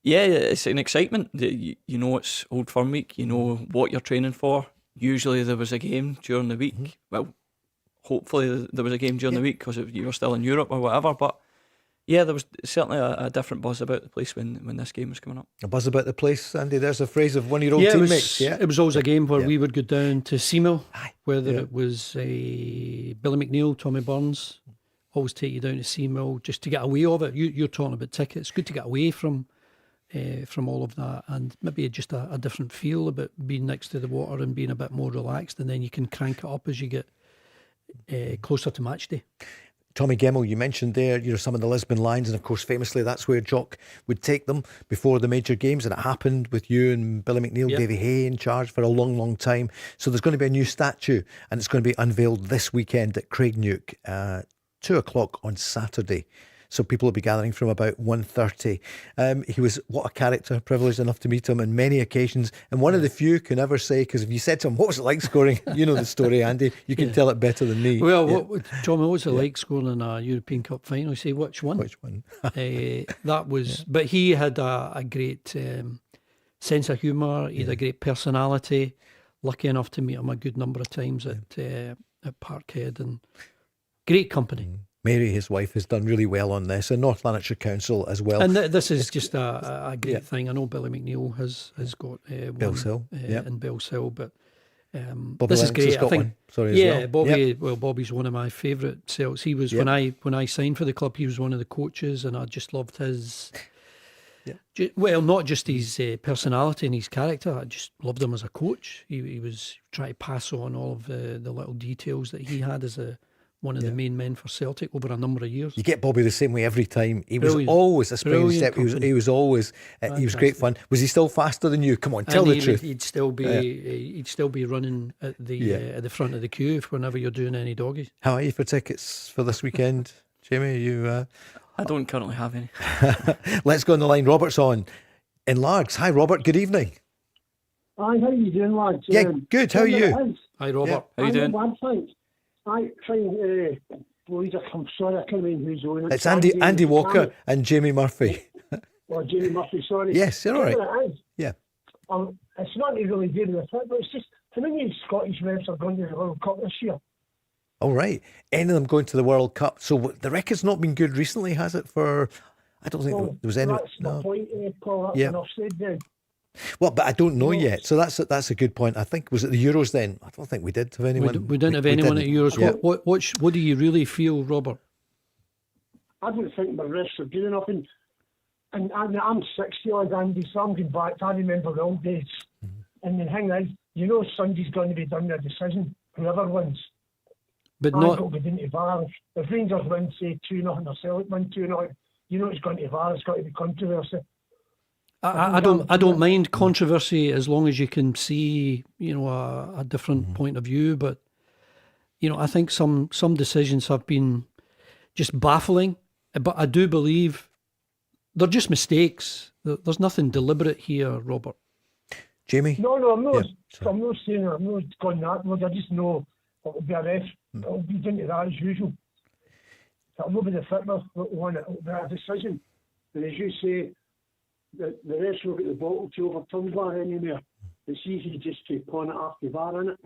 Speaker 4: yeah, it's an excitement. You know it's Old Firm week. You know what you're training for. Usually there was a game during the week. Mm-hmm. Well, hopefully there was a game during the week because you were still in Europe or whatever. But yeah, there was certainly a different buzz about the place when this game was coming up.
Speaker 2: A buzz about the place, Andy. There's a phrase of one of your old teammates.
Speaker 3: It was always a game where we would go down to Seamill, whether it was Billy McNeil, Tommy Burns, always take you down to Seamill just to get away of it. You're talking about tickets. Good to get away from all of that, and maybe just a different feel about being next to the water and being a bit more relaxed, and then you can crank it up as you get closer to match day.
Speaker 2: Tommy Gemmell, you mentioned there, some of the Lisbon Lions, and of course, famously, that's where Jock would take them before the major games, and it happened with you and Billy McNeil, Davy Hay in charge for a long, long time. So there's going to be a new statue, and it's going to be unveiled this weekend at Craignuke, 2:00 on Saturday. So people will be gathering from about 1:30. He was, what a character, privileged enough to meet him on many occasions. And one of the few can ever say, because if you said to him, what was it like scoring? You know the story, Andy. You can tell it better than me.
Speaker 3: Well, Tommy, what was it like scoring in a European Cup final? You say, which one?
Speaker 2: Which one?
Speaker 3: That was, but he had a great sense of humour. He had a great personality. Lucky enough to meet him a good number of times at Parkhead, and great company.
Speaker 2: Mary, his wife, has done really well on this, and North Lanarkshire Council as well.
Speaker 3: And this is just a great thing. I know Billy McNeil has got
Speaker 2: Bellshill
Speaker 3: in Bellshill, but
Speaker 2: Bobby
Speaker 3: this is great.
Speaker 2: I think. Bobby.
Speaker 3: Well, Bobby's one of my favourite Celts. He was when I signed for the club. He was one of the coaches, and I just loved his. Well, not just his personality and his character. I just loved him as a coach. He was trying to pass on all of the little details that he had as one of the main men for Celtic over a number of years.
Speaker 2: You get Bobby the same way every time. He was always a spring step. He was always. He was great fun. Was he still faster than you? Come on, tell the truth.
Speaker 3: He'd still be running at the front of the queue whenever you're doing any doggies.
Speaker 2: How are you for tickets for this weekend, Jamie? You?
Speaker 4: I don't currently have any.
Speaker 2: Let's go on the line. Robert's on in Largs. Hi, Robert. Good evening.
Speaker 9: Hi, how are you doing, lads?
Speaker 2: Yeah, good. How are you?
Speaker 3: Hi, Robert.
Speaker 2: Yeah.
Speaker 4: How are you doing?
Speaker 9: One thing. I find, boys, I'm sorry, I can't remember who's on it.
Speaker 2: It's Andy Walker and Jamie Murphy.
Speaker 9: Oh, Jamie Murphy, sorry.
Speaker 2: Yes, you're all right.
Speaker 9: It is.
Speaker 2: Yeah.
Speaker 9: It's not to really do with it, but it's just, how many Scottish reps are going to the World Cup this year?
Speaker 2: All right. Any of them going to the World Cup. So the record's not been good recently, has it? I don't think there was any.
Speaker 9: That's my point, Paul. That's enough said then.
Speaker 2: Well, but I don't know yet. So that's a good point. I think, was it the Euros then? I don't think we did have anyone.
Speaker 3: We didn't have anyone at Euros. Yeah. What do you really feel, Robert?
Speaker 9: I don't think my refs are good enough. And I'm 60 odd, Andy, so I'm going back. I remember the old days. Mm-hmm. And the thing is, Sunday's going to be done their decision, whoever wins.
Speaker 3: But not.
Speaker 9: It'll be down to VAR. If Rangers win, say 2-0, or Celtic win 2-0, it's going to VAR. It's got to be controversy.
Speaker 3: I don't mind controversy as long as you can see, a different point of view. But I think some decisions have been just baffling. But I do believe they're just mistakes. There's nothing deliberate here, Robert.
Speaker 2: Jamie?
Speaker 9: No, I'm not. I'm not saying I'm not going that road. I just know it'll be a ref. It'll be into that as usual. It'll not be the fitness one. It'll be a decision. And as you say, the refs will get the bottle to overturn that anywhere. It's easy just to pawn it after VAR, innit?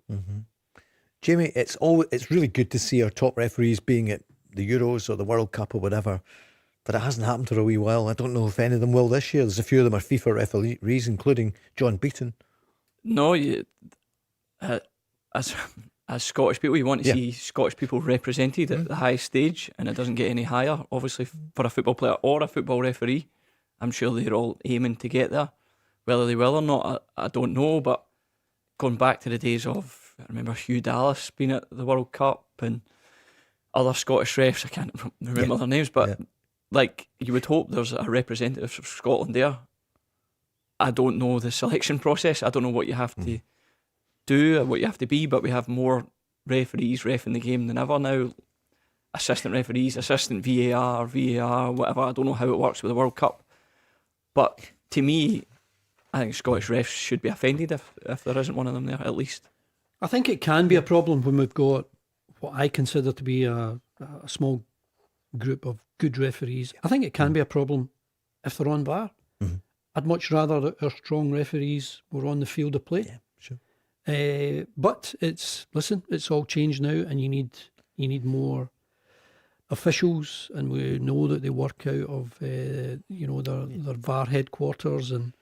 Speaker 2: Jamie, it's really good to see our top referees being at the Euros or the World Cup or whatever, but it hasn't happened for a wee while. I don't know if any of them will this year. There's a few of them are FIFA referees, including John Beaton.
Speaker 4: No, as Scottish people, you want to see Scottish people represented at the highest stage, and it doesn't get any higher. Obviously, for a football player or a football referee, I'm sure they're all aiming to get there. Whether they will or not, I don't know. But going back to the days of, I remember Hugh Dallas being at the World Cup and other Scottish refs, I can't remember their names, but like, you would hope there's a representative from Scotland there. I don't know the selection process. I don't know what you have to do, what you have to be, but we have more referees reffing the game than ever now. Assistant referees, assistant VAR, whatever. I don't know how it works with the World Cup. But to me, I think Scottish refs should be offended if there isn't one of them there, at least.
Speaker 3: I think it can be a problem when we've got what I consider to be a small group of good referees. I think it can be a problem if they're on VAR. I'd much rather that our strong referees were on the field of play.
Speaker 2: Yeah, sure.
Speaker 3: But it's all changed now, and you need more officials, and we know that they work out of their VAR headquarters, and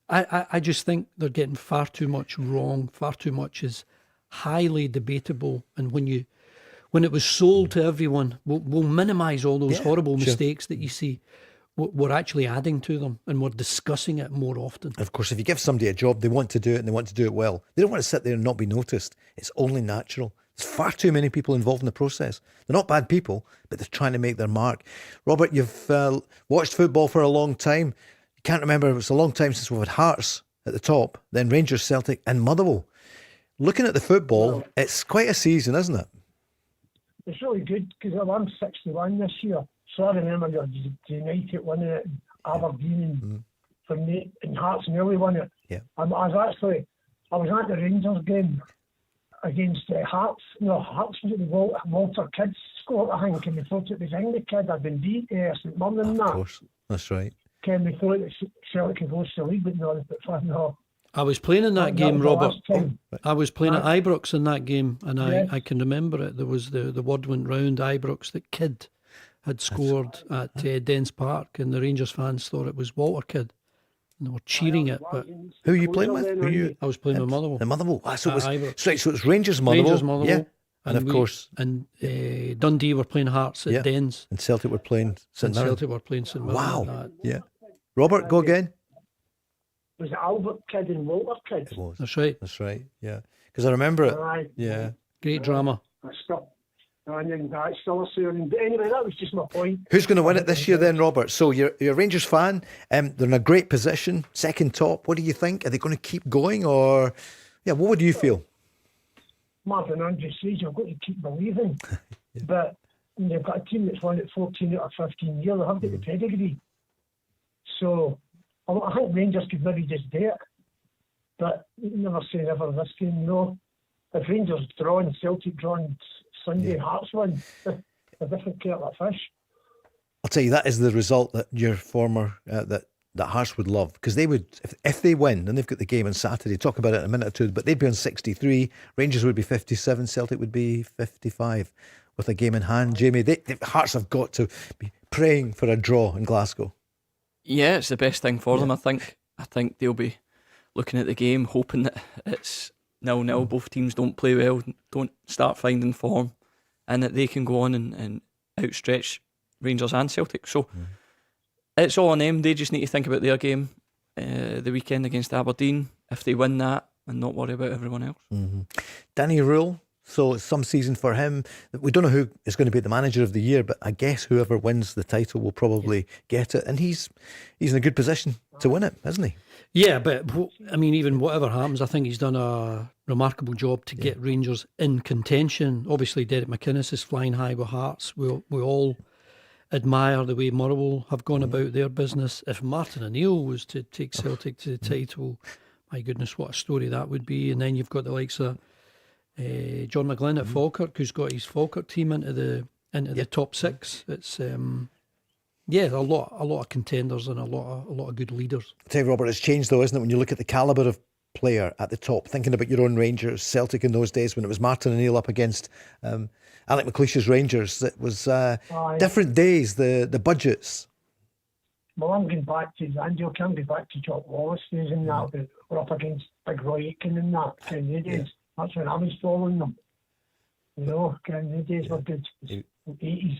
Speaker 3: I just think they're getting far too much wrong. Far too much is highly debatable, and when it was sold to everyone, we'll minimise all those horrible mistakes that you see. We're actually adding to them, and we're discussing it more often.
Speaker 2: Of course, if you give somebody a job, they want to do it, and they want to do it well. They don't want to sit there and not be noticed. It's only natural. There's far too many people involved in the process. They're not bad people, but they're trying to make their mark. Robert, you've watched football for a long time. You can't remember, it was a long time since we've had Hearts at the top, then Rangers, Celtic and Motherwell. Looking at the football, it's quite a season, isn't it?
Speaker 9: It's really good, because I'm 61 this year. So I remember United winning it, Aberdeen and Hearts nearly won it.
Speaker 2: Yeah.
Speaker 9: I was at the Rangers game against Hearts. No, Hearts was at the Walter Kids scored, I think, and we thought it was English kid had been beat St Mirren and that.
Speaker 2: Of course, that's right.
Speaker 9: Can we thought that Celtic could go to the league, but no.
Speaker 3: I was playing in that game, Robert. I was playing at Ibrox in that game, and I can remember it. There was the word went round Ibrox that Kidd had scored at Dens Park, and the Rangers fans thought it was Walter Kidd, and they were cheering it. But
Speaker 2: who are you playing with?
Speaker 3: I was playing with Motherwell.
Speaker 2: The Motherwell. So it's Rangers,
Speaker 3: Motherwell.
Speaker 2: Yeah. And of course,
Speaker 3: Dundee were playing Hearts at Dens,
Speaker 2: and Celtic were playing St Mirren.
Speaker 3: Celtic were playing St Mirren.
Speaker 2: Wow. Yeah. Robert, go again.
Speaker 9: Was it Albert Kidd and Walter Kidd?
Speaker 2: It was.
Speaker 3: That's right.
Speaker 2: That's right. Yeah. Because I remember it.
Speaker 9: Aye.
Speaker 2: Yeah.
Speaker 3: Great drama.
Speaker 9: That's still a surname. But anyway, that was just my point.
Speaker 2: Who's going to win it this year then, Robert? So you're a Rangers fan. They're in a great position, second top. What do you think? Are they going to keep going, or what would you feel?
Speaker 9: Martin Andrews says you've got to keep believing. But they've got a team that's won it 14 out of 15 years. They have got the pedigree. So I think Rangers could maybe just do it. But never say never this game, no. If Rangers draw and Celtic draw and Sunday Hearts win, a different kettle of fish.
Speaker 2: I'll tell you, that is the result that your former that Hearts would love, because they would, if they win, and they've got the game on Saturday, talk about it in a minute or two, but they'd be on 63, Rangers would be 57, Celtic would be 55 with a game in hand. Jamie, Hearts have got to be praying for a draw in Glasgow.
Speaker 4: Yeah, it's the best thing for them, I think. I think they'll be looking at the game, hoping that it's 0-0, both teams don't play well, don't start finding form, and that they can go on and outstretch Rangers and Celtic. So it's all on them. They just need to think about their game the weekend against Aberdeen, if they win that, and not worry about everyone else.
Speaker 2: Danny Rule So it's some season for him. We don't know who is going to be the manager of the year, but I guess whoever wins the title will probably get it. And he's in a good position to win it, isn't he?
Speaker 3: Yeah, but I mean, even whatever happens, I think he's done a remarkable job to get Rangers in contention. Obviously, Derek McInnes is flying high with Hearts. We all admire the way Motherwell have gone about their business. If Martin O'Neill was to take Celtic to the title, my goodness, what a story that would be. And then you've got the likes of John McGlynn at Falkirk, who's got his Falkirk team into the top six. It's a lot of contenders and a lot of good leaders.
Speaker 2: I tell you, Robert, it's changed though, isn't it? When you look at the calibre of player at the top, thinking about your own Rangers, Celtic in those days when it was Martin O'Neill up against Alec McLeish's Rangers, it was different days. The budgets.
Speaker 9: Well, I'm going back to Andy. I can't go back to Jock Wallace days and that. But we're up against Big Roy Aitken and that. Kind of days. That's when I was following them. Kind of days were good. 80s.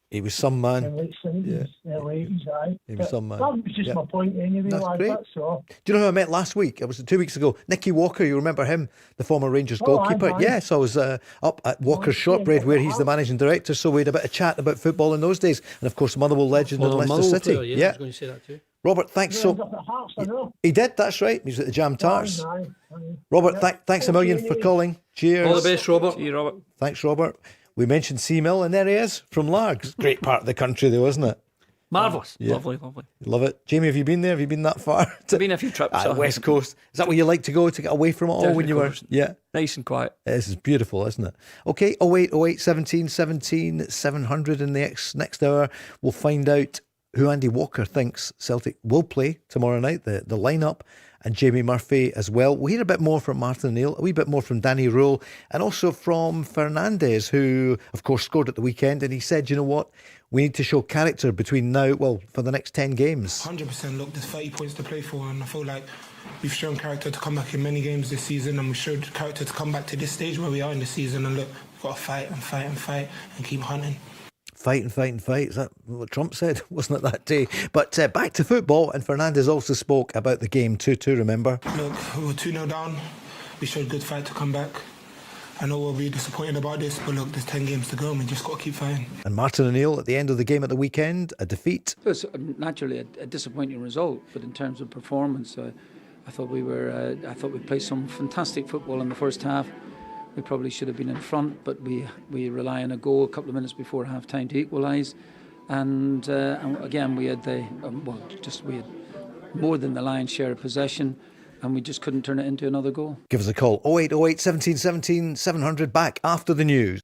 Speaker 2: He was some man.
Speaker 9: Late 70s, early 80s, aye.
Speaker 2: He was some man.
Speaker 9: That was just my point anyway,
Speaker 2: That's great.
Speaker 9: That's all.
Speaker 2: Do you know who I met last week? It was 2 weeks ago. Nicky Walker, you remember him, the former Rangers goalkeeper?
Speaker 9: Aye.
Speaker 2: Yes, I was up at Walker's Shortbread where he's the managing director, so we had a bit of chat about football in those days. And of course, Motherwell legend in Leicester City.
Speaker 3: Player, I was going to say that too.
Speaker 2: Robert, thanks
Speaker 9: He ended up at Hearts, I know.
Speaker 2: He did, that's right. He was at the Jam Tarts.
Speaker 9: Aye.
Speaker 2: Robert, thanks a million for calling. Cheers.
Speaker 3: All the best, Robert.
Speaker 4: See you, Robert.
Speaker 2: Thanks, Robert. We mentioned Seamill, and there he is from Largs. Great part of the country, though, isn't it?
Speaker 3: Marvellous.
Speaker 2: Yeah.
Speaker 4: Lovely.
Speaker 2: Love it. Jamie, have you been there? Have you been that far?
Speaker 4: I've been a few trips.
Speaker 2: West Coast. Is that where you like to go to get away from it all when you were? Yeah.
Speaker 4: Nice and quiet.
Speaker 2: This is beautiful, isn't it? Okay, 0808 17 17 700 in the next hour. We'll find out who Andy Walker thinks Celtic will play tomorrow night, the lineup, and Jamie Murphy as well. We'll hear a bit more from Martin O'Neill, a wee bit more from Danny Rule, and also from Fernandes, who, of course, scored at the weekend. And he said, you know what? We need to show character between now, for the next 10 games.
Speaker 10: 100%. Look, there's 30 points to play for, and I feel like we've shown character to come back in many games this season, and we showed character to come back to this stage where we are in the season. And look, we've got to fight and keep hunting.
Speaker 2: Fight and fight and fight. Is that what Trump said? Wasn't it that day? But back to football, and Fernandes also spoke about the game 2-2, remember?
Speaker 10: Look, we were 2-0 down. We showed good fight to come back. I know we'll be disappointed about this, but look, there's 10 games to go and we just got to keep fighting.
Speaker 2: And Martin O'Neill at the end of the game at the weekend, a defeat.
Speaker 8: It was naturally a disappointing result, but in terms of performance, I thought we played some fantastic football in the first half. We probably should have been in front, but we rely on a goal a couple of minutes before half time to equalise. And again, we had we had more than the lion's share of possession, and we just couldn't turn it into another goal.
Speaker 2: Give us a call 0808 17 17 700, back after the news.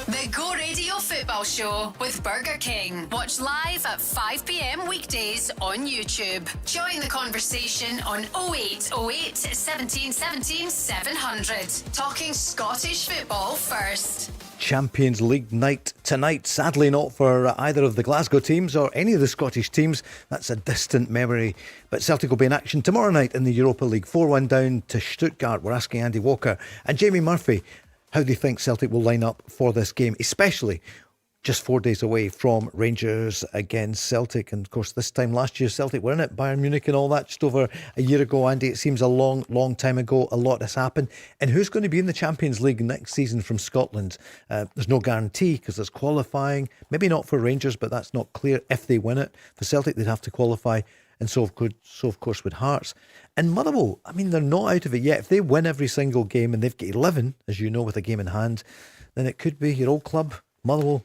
Speaker 1: The Go Radio Football Show with Burger King. Watch live at 5 p.m. weekdays on YouTube. Join the conversation on 0808 17 17 700. Talking Scottish football first.
Speaker 2: Champions League night tonight. Sadly not for either of the Glasgow teams or any of the Scottish teams. That's a distant memory. But Celtic will be in action tomorrow night in the Europa League. 4-1 down to Stuttgart. We're asking Andy Walker and Jamie Murphy how they think Celtic will line up for this game, especially just 4 days away from Rangers against Celtic. And of course, this time last year, Celtic were in it, Bayern Munich and all that, just over a year ago, Andy. It seems a long, long time ago. A lot has happened. And who's going to be in the Champions League next season from Scotland? There's no guarantee because there's qualifying. Maybe not for Rangers, but that's not clear if they win it. For Celtic, they'd have to qualify. And so of course, with Hearts. And Motherwell, I mean, they're not out of it yet. If they win every single game and they've got 11, as you know, with a game in hand, then it could be your old club, Motherwell.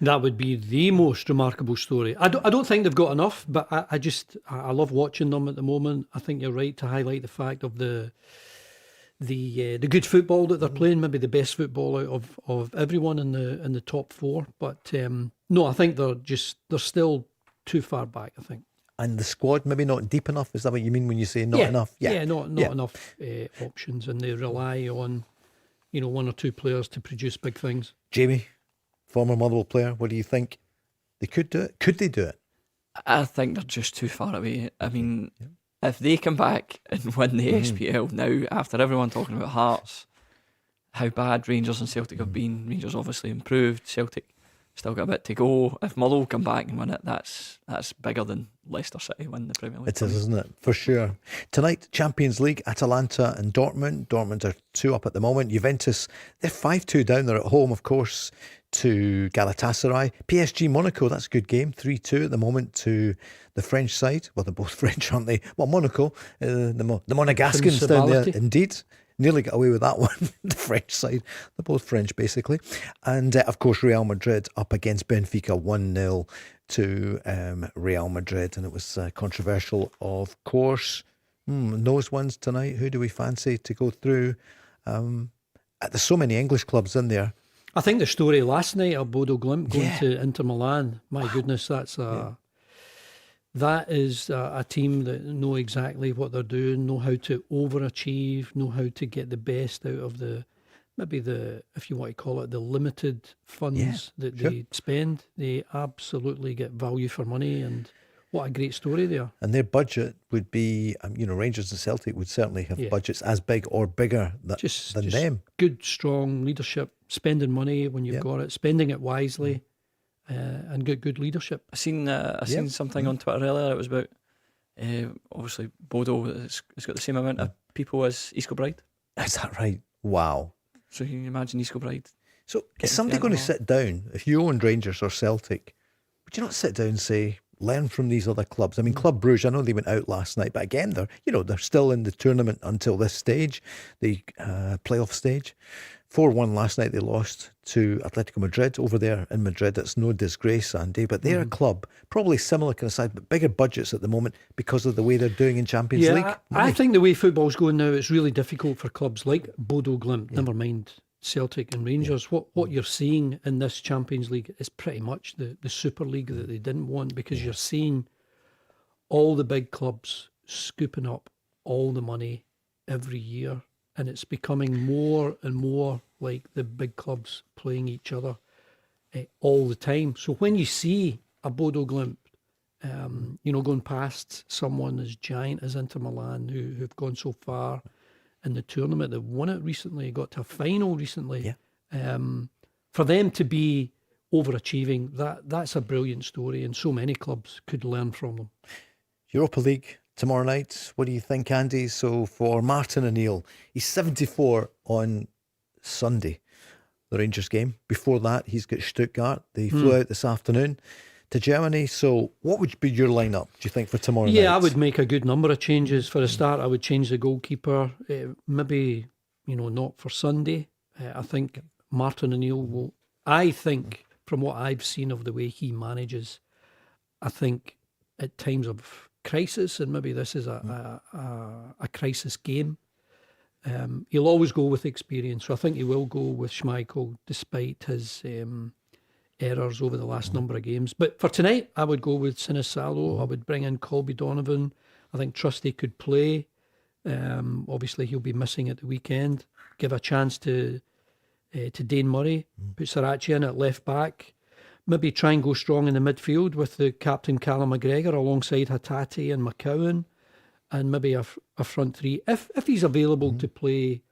Speaker 3: That would be the most remarkable story. I don't think they've got enough, but I love watching them at the moment. I think you're right to highlight the fact of the good football that they're playing, maybe the best football out of everyone in the top four. But no, I think they're still too far back, I think.
Speaker 2: And the squad maybe not deep enough. Is that what you mean when you say not enough?
Speaker 3: Not enough options, and they rely on one or two players to produce big things.
Speaker 2: Jamie, former Motherwell player, what do you think? They could do it. Could they do it?
Speaker 4: I think they're just too far away. I mean, if they come back and win the SPL now, after everyone talking about Hearts, how bad Rangers and Celtic have been, Rangers obviously improved, Celtic Still got a bit to go. If Motherwell come back and win it, that's bigger than Leicester City win the Premier League.
Speaker 2: It is, isn't it? For sure. Tonight, Champions League, Atalanta and Dortmund. Dortmund are 2 up at the moment. Juventus, they're 5-2 down. They're at home, of course, to Galatasaray. PSG Monaco, that's a good game. 3-2 at the moment to the French side. Well, they're both French, aren't they? Well, Monaco, the Monegascans down there, indeed. Nearly got away with that one, the French side. They're both French, basically. And, of course, Real Madrid up against Benfica 1-0 to Real Madrid. And it was controversial, of course. Those ones tonight, who do we fancy to go through? There's so many English clubs in there.
Speaker 3: I think the story last night of Bodo Glimt going to Inter Milan, my goodness, that is a team that know exactly what they're doing, know how to overachieve, know how to get the best out of if you want to call it, the limited funds they spend. They absolutely get value for money, and what a great story there.
Speaker 2: And their budget would be, Rangers and Celtic would certainly have budgets as big or bigger than them.
Speaker 3: Good, strong leadership, spending money when you've got it, spending it wisely. And good leadership.
Speaker 4: I seen something on Twitter earlier. It was about obviously Bodo has got the same amount of people as East Kilbride.
Speaker 2: Is that right? Wow.
Speaker 4: So you can imagine East Kilbride.
Speaker 2: So is somebody going to sit down, if you owned Rangers or Celtic, would you not sit down and say, learn from these other clubs? I mean, Club Brugge, I know they went out last night, but again, they're still in the tournament until this stage, the playoff stage. 4-1 last night they lost to Atletico Madrid over there in Madrid. It's no disgrace, Andy, but they're a club, probably similar kind of size, but bigger budgets at the moment because of the way they're doing in Champions League.
Speaker 3: I think the way football's going now, it's really difficult for clubs like Bodo Glimt, never mind Celtic and Rangers. What you're seeing in this Champions League is pretty much the Super League that they didn't want, because you're seeing all the big clubs scooping up all the money every year. And it's becoming more and more like the big clubs playing each other all the time. So when you see a Bodo Glimt, going past someone as giant as Inter Milan, who've gone so far in the tournament, they've won it recently, got to a final recently. For them to be overachieving, that's a brilliant story, and so many clubs could learn from them.
Speaker 2: Europa League tomorrow night. What do you think, Andy? So for Martin O'Neill, he's 74 on Sunday, the Rangers game. Before that, he's got Stuttgart. They flew out this afternoon to Germany. So what would be your lineup, do you think, for tomorrow night?
Speaker 3: Yeah, I would make a good number of changes. For a start, I would change the goalkeeper. Maybe, not for Sunday. I think Martin O'Neill will... I think, from what I've seen of the way he manages, I think at times of crisis, and maybe this is a crisis game, he'll always go with experience. So I think he will go with Schmeichel despite his errors over the last number of games. But for tonight, I would go with Sinisalo. I would bring in Colby Donovan. I think Trusty could play. Obviously, he'll be missing at the weekend. Give a chance to Dane Murray. Put Sarachi in at left back. Maybe try and go strong in the midfield with the captain Callum McGregor alongside Hatate and McCowan, and maybe a front three if he's available to play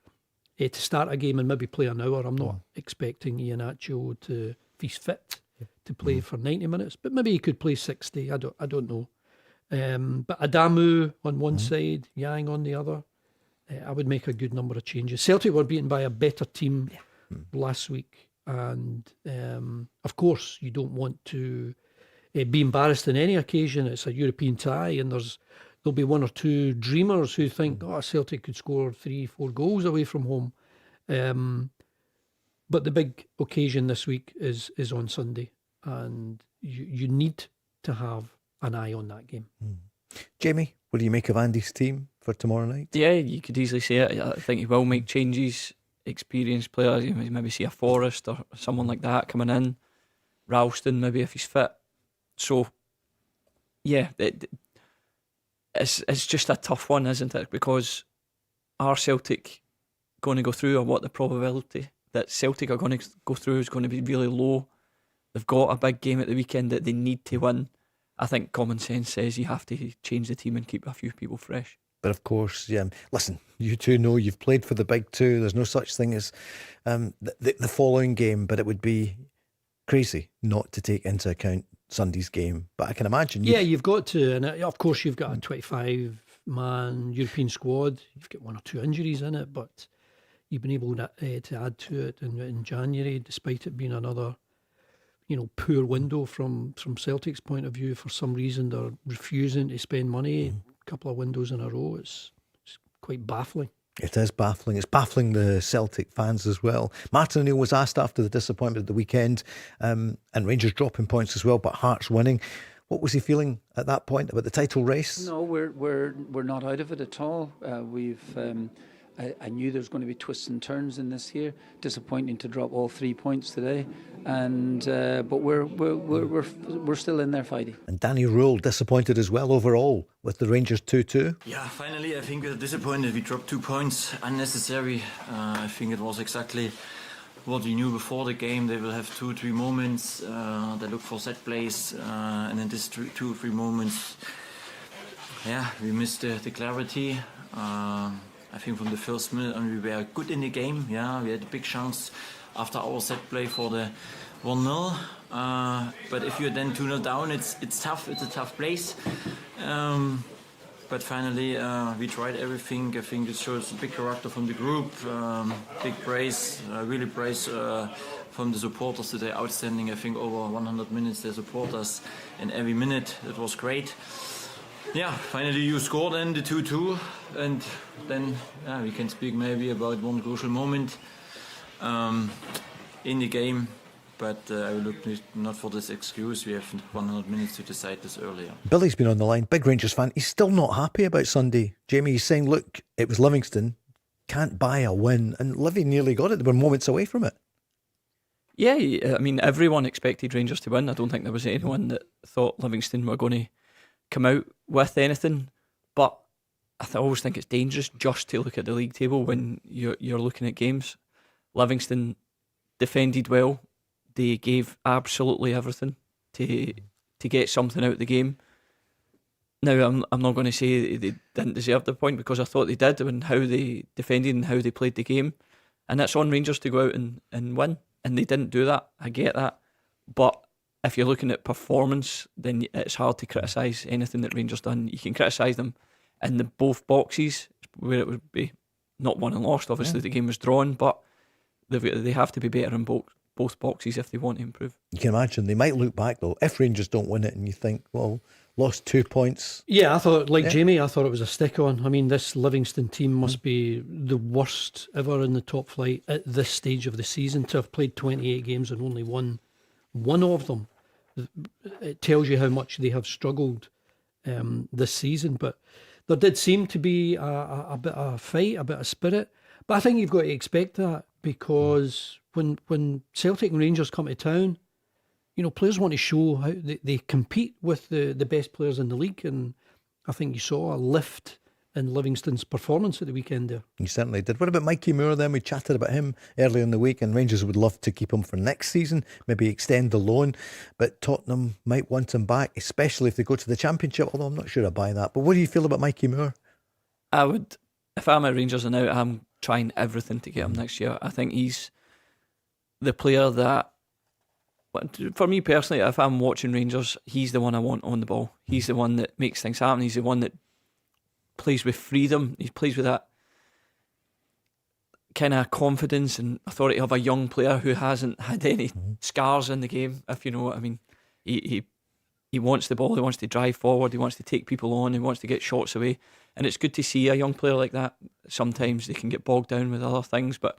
Speaker 3: to start a game and maybe play an hour. I'm not expecting Iheanacho if he's fit to play for 90 minutes, but maybe he could play 60. I don't know. But Adamu on one side, Yang on the other. I would make a good number of changes. Celtic were beaten by a better team last week. And of course, you don't want to be embarrassed on any occasion. It's a European tie, and there'll be one or two dreamers who think, Celtic could score 3-4 goals away from home. But the big occasion this week is on Sunday, and you need to have an eye on that game.
Speaker 2: Jamie, what do you make of Andy's team for tomorrow night?
Speaker 4: Yeah, you could easily say it. I think he will make changes. Experienced players, you maybe see a Forrest or someone like that coming in. Ralston, maybe if he's fit. So, yeah, it's just a tough one, isn't it? Because are Celtic going to go through, or what the probability that Celtic are going to go through is going to be really low. They've got a big game at the weekend that they need to win. I think common sense says you have to change the team and keep a few people fresh.
Speaker 2: But of course, listen, you two know you've played for the big two. There's no such thing as the following game, but it would be crazy not to take into account Sunday's game. But I can imagine.
Speaker 3: You've got to, and of course you've got a 25-man European squad. You've got 1 or 2 injuries in it, but you've been able to add to it in January, despite it being another, poor window from Celtic's point of view. For some reason, they're refusing to spend money. A couple of windows in a row. It's quite baffling.
Speaker 2: It is baffling. It's baffling the Celtic fans as well. Martin O'Neill was asked after the disappointment of the weekend, and Rangers dropping points as well, but Hearts winning. What was he feeling at that point about the title race?
Speaker 8: No, we're not out of it at all. I knew there was going to be twists and turns in this here. Disappointing to drop all 3 points today, but we're still in there fighting.
Speaker 2: And Danny Rule disappointed as well overall with the Rangers 2-2.
Speaker 7: Yeah, finally I think we're disappointed. We dropped 2 points, unnecessary. I think it was exactly what we knew before the game. They will have 2 or 3 moments. They look for set plays, and in these 2 or 3 moments, we missed the clarity. I think from the first minute on we were good in the game. We had a big chance after our set play for the 1-0. But if you're then 2-0 down, it's tough. It's a tough place. But finally, we tried everything. I think it shows a big character from the group. Big praise, really praise from the supporters today. Outstanding. I think over 100 minutes they support us, and every minute it was great. Finally you scored then the 2-2, and then we can speak maybe about one crucial moment in the game. But I will look not for this excuse. We have 100 minutes to decide this earlier.
Speaker 2: Billy's been on the line, big Rangers fan. He's still not happy about Sunday. Jamie, he's saying, look, it was Livingston, can't buy a win. And Livy nearly got it. They were moments away from it. Yeah,
Speaker 4: I mean, everyone expected Rangers to win. I don't think there was anyone that thought Livingston were going to come out with anything. But I always think it's dangerous just to look at the league table when you're looking at games. Livingston defended well. They gave absolutely everything to get something out of the game. Now, I'm not going to say they didn't deserve the point, because I thought they did, and how they defended and how they played the game. And it's on Rangers to go out and win. And they didn't do that. I get that. But if you're looking at performance, then it's hard to criticise anything that Rangers done. You can criticise them in the both boxes, where it would be not won and lost. Obviously, the game was drawn, but they have to be better in both boxes if they want to improve.
Speaker 2: You can imagine they might look back though if Rangers don't win it, and you think, well, lost 2 points.
Speaker 3: I thought, Jamie, I thought it was a stick on. I mean, this Livingston team must be the worst ever in the top flight at this stage of the season. To have played 28 games and only won one of them, it tells you how much they have struggled this season. But there did seem to be a bit of a fight, a bit of spirit. But I think you've got to expect that, because when Celtic and Rangers come to town, players want to show how they compete with the best players in the league. And I think you saw a lift in Livingston's performance at the weekend there.
Speaker 2: You certainly did. What about Mikey Moore then? We chatted about him earlier in the week, and Rangers would love to keep him for next season, maybe extend the loan, but Tottenham might want him back, especially if they go to the Championship, although I'm not sure I buy that. But what do you feel about Mikey Moore?
Speaker 4: I would, if I'm at Rangers and out, I'm trying everything to get him next year. I think he's the player that, for me personally, if I'm watching Rangers, he's the one I want on the ball. He's the one that makes things happen. He's the one that plays with freedom. He plays with that kind of confidence and authority of a young player who hasn't had any scars in the game, if you know what I mean. He wants the ball, he wants to drive forward, he wants to take people on, he wants to get shots away. And it's good to see a young player like that. Sometimes they can get bogged down with other things, but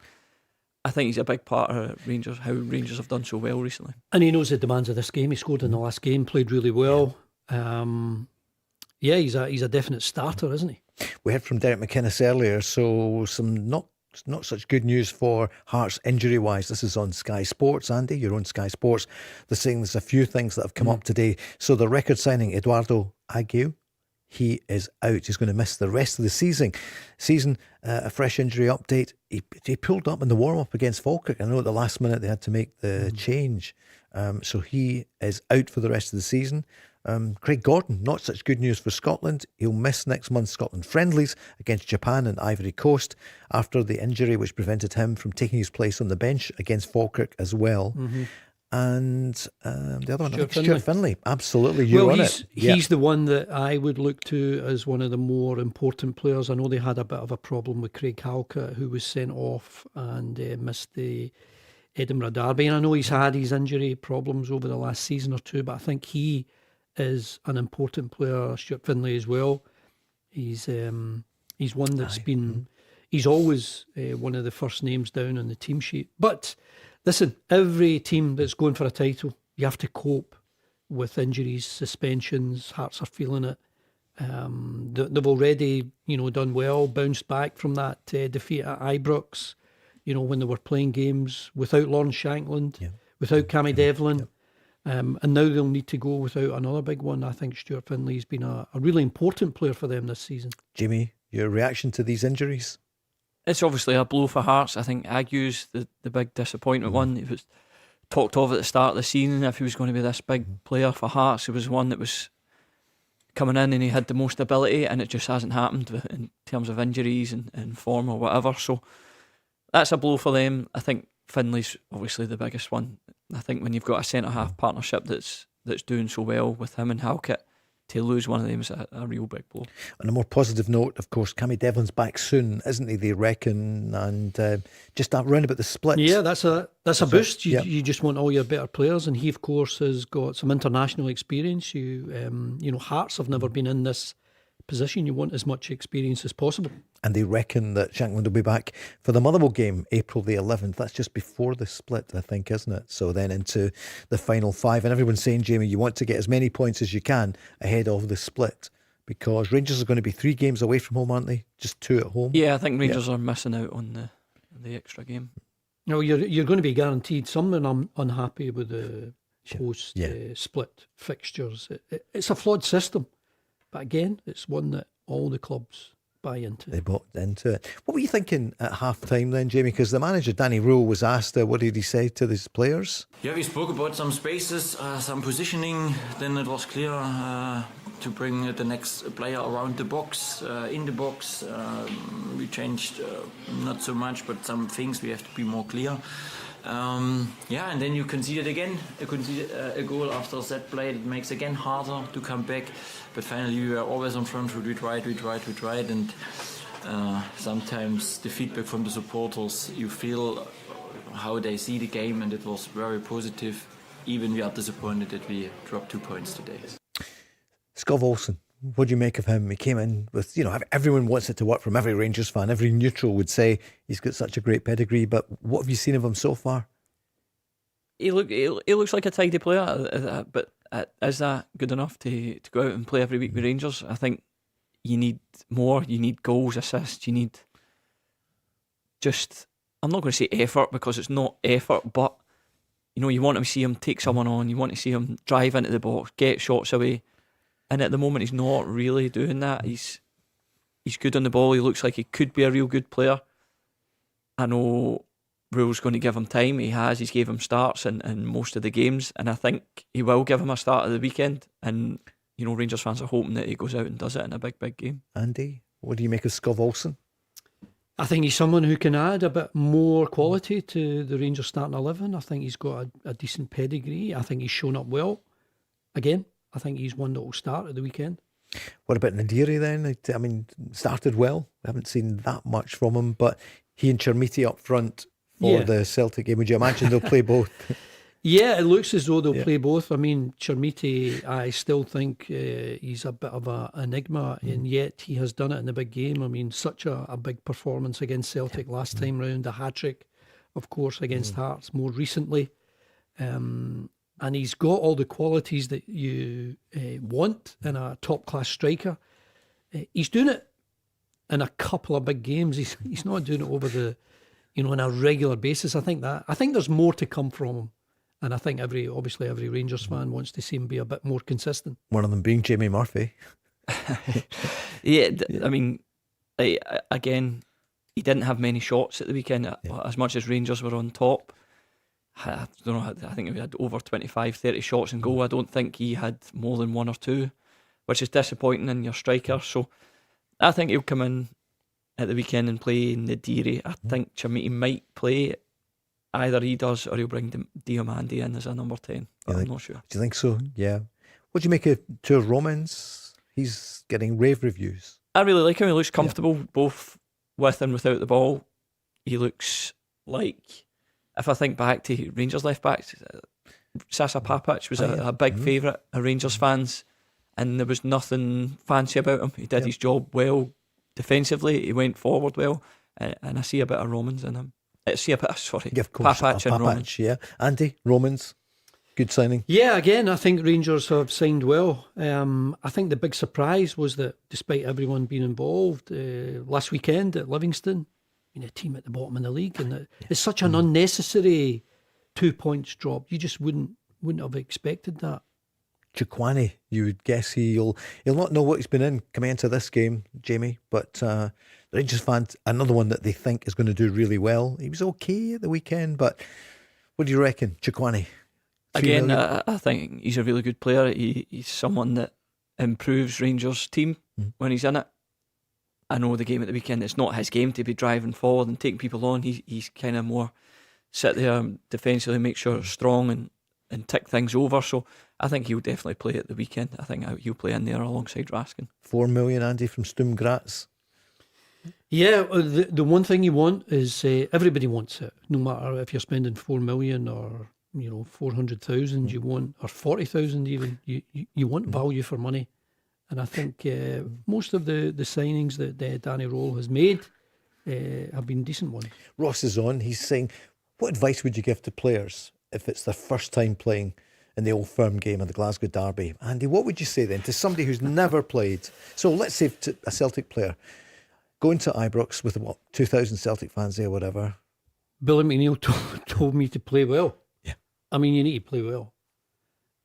Speaker 4: I think he's a big part of Rangers, how Rangers have done so well recently.
Speaker 3: And he knows the demands of this game. He scored in the last game, played really well. He's a definite starter, isn't he?
Speaker 2: We heard from Derek McInnes earlier, so some not such good news for Hearts injury-wise. This is on Sky Sports, Andy. You're on Sky Sports. They're saying there's a few things that have come up today. So the record signing, Eduardo Aguirre, he is out. He's going to miss the rest of the season. A fresh injury update. He pulled up in the warm-up against Falkirk. I know at the last minute they had to make the change. So he is out for the rest of the season. Craig Gordon, not such good news for Scotland. He'll miss next month's Scotland friendlies against Japan and Ivory Coast after the injury which prevented him from taking his place on the bench against Falkirk as well. and the other one, I think
Speaker 3: Stuart
Speaker 2: Stuart Finlay. Absolutely, you're on it.
Speaker 3: He's the one that I would look to as one of the more important players. I know they had a bit of a problem with Craig Halkett, who was sent off and missed the Edinburgh Derby. And I know he's had his injury problems over the last season or two, but I think he is an important player. Stuart Finlay as well. He's one that's been. He's always one of the first names down on the team sheet. But listen, every team that's going for a title, you have to cope with injuries, suspensions. Hearts are feeling it. They've already, done well, bounced back from that defeat at Ibrox. When they were playing games without Lawrence Shankland, without Cammy Devlin, and now they'll need to go without another big one. I think Stuart Finlay's been a really important player for them this season.
Speaker 2: Jamie, your reaction to these injuries?
Speaker 4: It's obviously a blow for Hearts. I think Ague's the big disappointment one. He was talked of at the start of the season if he was going to be this big player for Hearts. He was one that was coming in and he had the most ability, and it just hasn't happened in terms of injuries and form or whatever. So that's a blow for them. I think Finlay's obviously the biggest one. I think when you've got a centre-half partnership that's doing so well with him and Halkett, to lose one of them is a real big blow. On
Speaker 2: a more positive note, of course, Cammy Devlin's back soon, isn't he? They reckon, and just round about the split.
Speaker 3: Yeah, that's a boost. You just want all your better players, and he, of course, has got some international experience. Hearts have never been in this position. You want as much experience as possible.
Speaker 2: And they reckon that Shankland will be back for the Motherwell game, April the 11th. That's just before the split, I think, isn't it? So then into the final 5. And everyone's saying, Jamie, you want to get as many points as you can ahead of the split, because Rangers are going to be 3 games away from home, aren't they? Just 2 at home.
Speaker 4: Yeah, I think Rangers are missing out on the extra game.
Speaker 3: No, you're going to be guaranteed something. I'm unhappy with the post split fixtures. It's a flawed system. But again, it's one that all the clubs buy into.
Speaker 2: They bought into it. What were you thinking at half time then, Jamie? Because the manager, Danny Rule, was asked, what did he say to his players?
Speaker 7: Yeah, we spoke about some spaces, some positioning. Then it was clear to bring the next player around the box, in the box. We changed not so much, but some things we have to be more clear. And then you conceded again. A goal after that play. It makes again harder to come back. But finally, we were always on front. We tried. And sometimes the feedback from the supporters, you feel how they see the game, and it was very positive. Even we are disappointed that we dropped 2 points today.
Speaker 2: Skov Olsen, what do you make of him? He came in with, everyone wants it to work from every Rangers fan. Every neutral would say he's got such a great pedigree. But what have you seen of him so far?
Speaker 4: He looks like a tidy player, but is that good enough to go out and play every week with Rangers? I think you need more. You need goals, assists. You need just, I'm not going to say effort, because it's not effort, but you want to see him take someone on. You want to see him drive into the box, get shots away. And at the moment, he's not really doing that. He's good on the ball. He looks like he could be a real good player. I know Rule's going to give him time. He has. He's gave him starts in most of the games, and I think he will give him a start at the weekend. And Rangers fans are hoping that he goes out and does it in a big game.
Speaker 2: Andy, what do you make of Skov Olsen?
Speaker 3: I think he's someone who can add a bit more quality to the Rangers starting 11. I think he's got a decent pedigree. I think he's shown up well. Again, I think he's one that will start at the weekend.
Speaker 2: What about Nadiri then? I mean, started well. We haven't seen that much from him, but he and Chermiti up front for the Celtic game. Would you imagine they'll play both?
Speaker 3: Yeah, it looks as though they'll play both. I mean, Chermiti, I still think he's a bit of an enigma, and yet he has done it in the big game. I mean, such a big performance against Celtic last time round, a hat-trick, of course, against Hearts more recently. And he's got all the qualities that you want in a top-class striker. He's doing it in a couple of big games. He's not doing it over the, on a regular basis. I think there's more to come from him. And I think every Rangers fan wants to see him be a bit more consistent.
Speaker 2: One of them being Jamie Murphy.
Speaker 4: I mean, again, he didn't have many shots at the weekend. As much as Rangers were on top, I don't know, I think we had over 25, 30 shots in goal. I don't think he had more than 1 or 2, which is disappointing in your striker. So I think he'll come in at the weekend and play Nadiri. I think Chermiti might play. either he does or he'll bring Diomande in as a number 10. I'm not sure.
Speaker 2: Do you think so? Yeah. What do you make of Tour Romans? He's getting rave reviews.
Speaker 4: I really like him. He looks comfortable both with and without the ball. He looks like, if I think back to Rangers left backs, Sasa Papic was a big favourite of Rangers fans, and there was nothing fancy about him. He did his job well defensively. He went forward well, and I see a bit of Romans in him. Papic and Romans.
Speaker 2: Yeah. Andy, Romans, good signing.
Speaker 3: Yeah, again, I think Rangers have signed well. I think the big surprise was that despite everyone being involved last weekend at Livingston, a team at the bottom of the league, and it's such an unnecessary 2 points drop. You just wouldn't have expected that.
Speaker 2: Chukwani, you would guess he'll not know what he's been in coming into this game, Jamie, but the Rangers fans, another one that they think is going to do really well. He was okay at the weekend, but what do you reckon, Chukwani?
Speaker 4: Again, I think he's a really good player. He's someone that improves Rangers' team when he's in it. I know the game at the weekend, it's not his game to be driving forward and taking people on. He's kind of more sit there defensively, make sure it's strong and tick things over. So I think he'll definitely play at the weekend. I think he'll play in there alongside Raskin.
Speaker 2: 4 million, Andy, from Sturm Graz.
Speaker 3: Yeah, the one thing you want is everybody wants it. No matter if you're spending 4 million or 400,000, you want, or 40,000 even. You want value for money. And I think most of the signings that Danny Roll has made have been decent ones.
Speaker 2: Ross is on. He's saying, what advice would you give to players if it's their first time playing in the Old Firm game of the Glasgow Derby? Andy, what would you say then to somebody who's never played? So let's say to a Celtic player going to Ibrox with 2,000 Celtic fans there, whatever.
Speaker 3: Billy McNeil told me to play well.
Speaker 2: Yeah.
Speaker 3: I mean, you need to play well.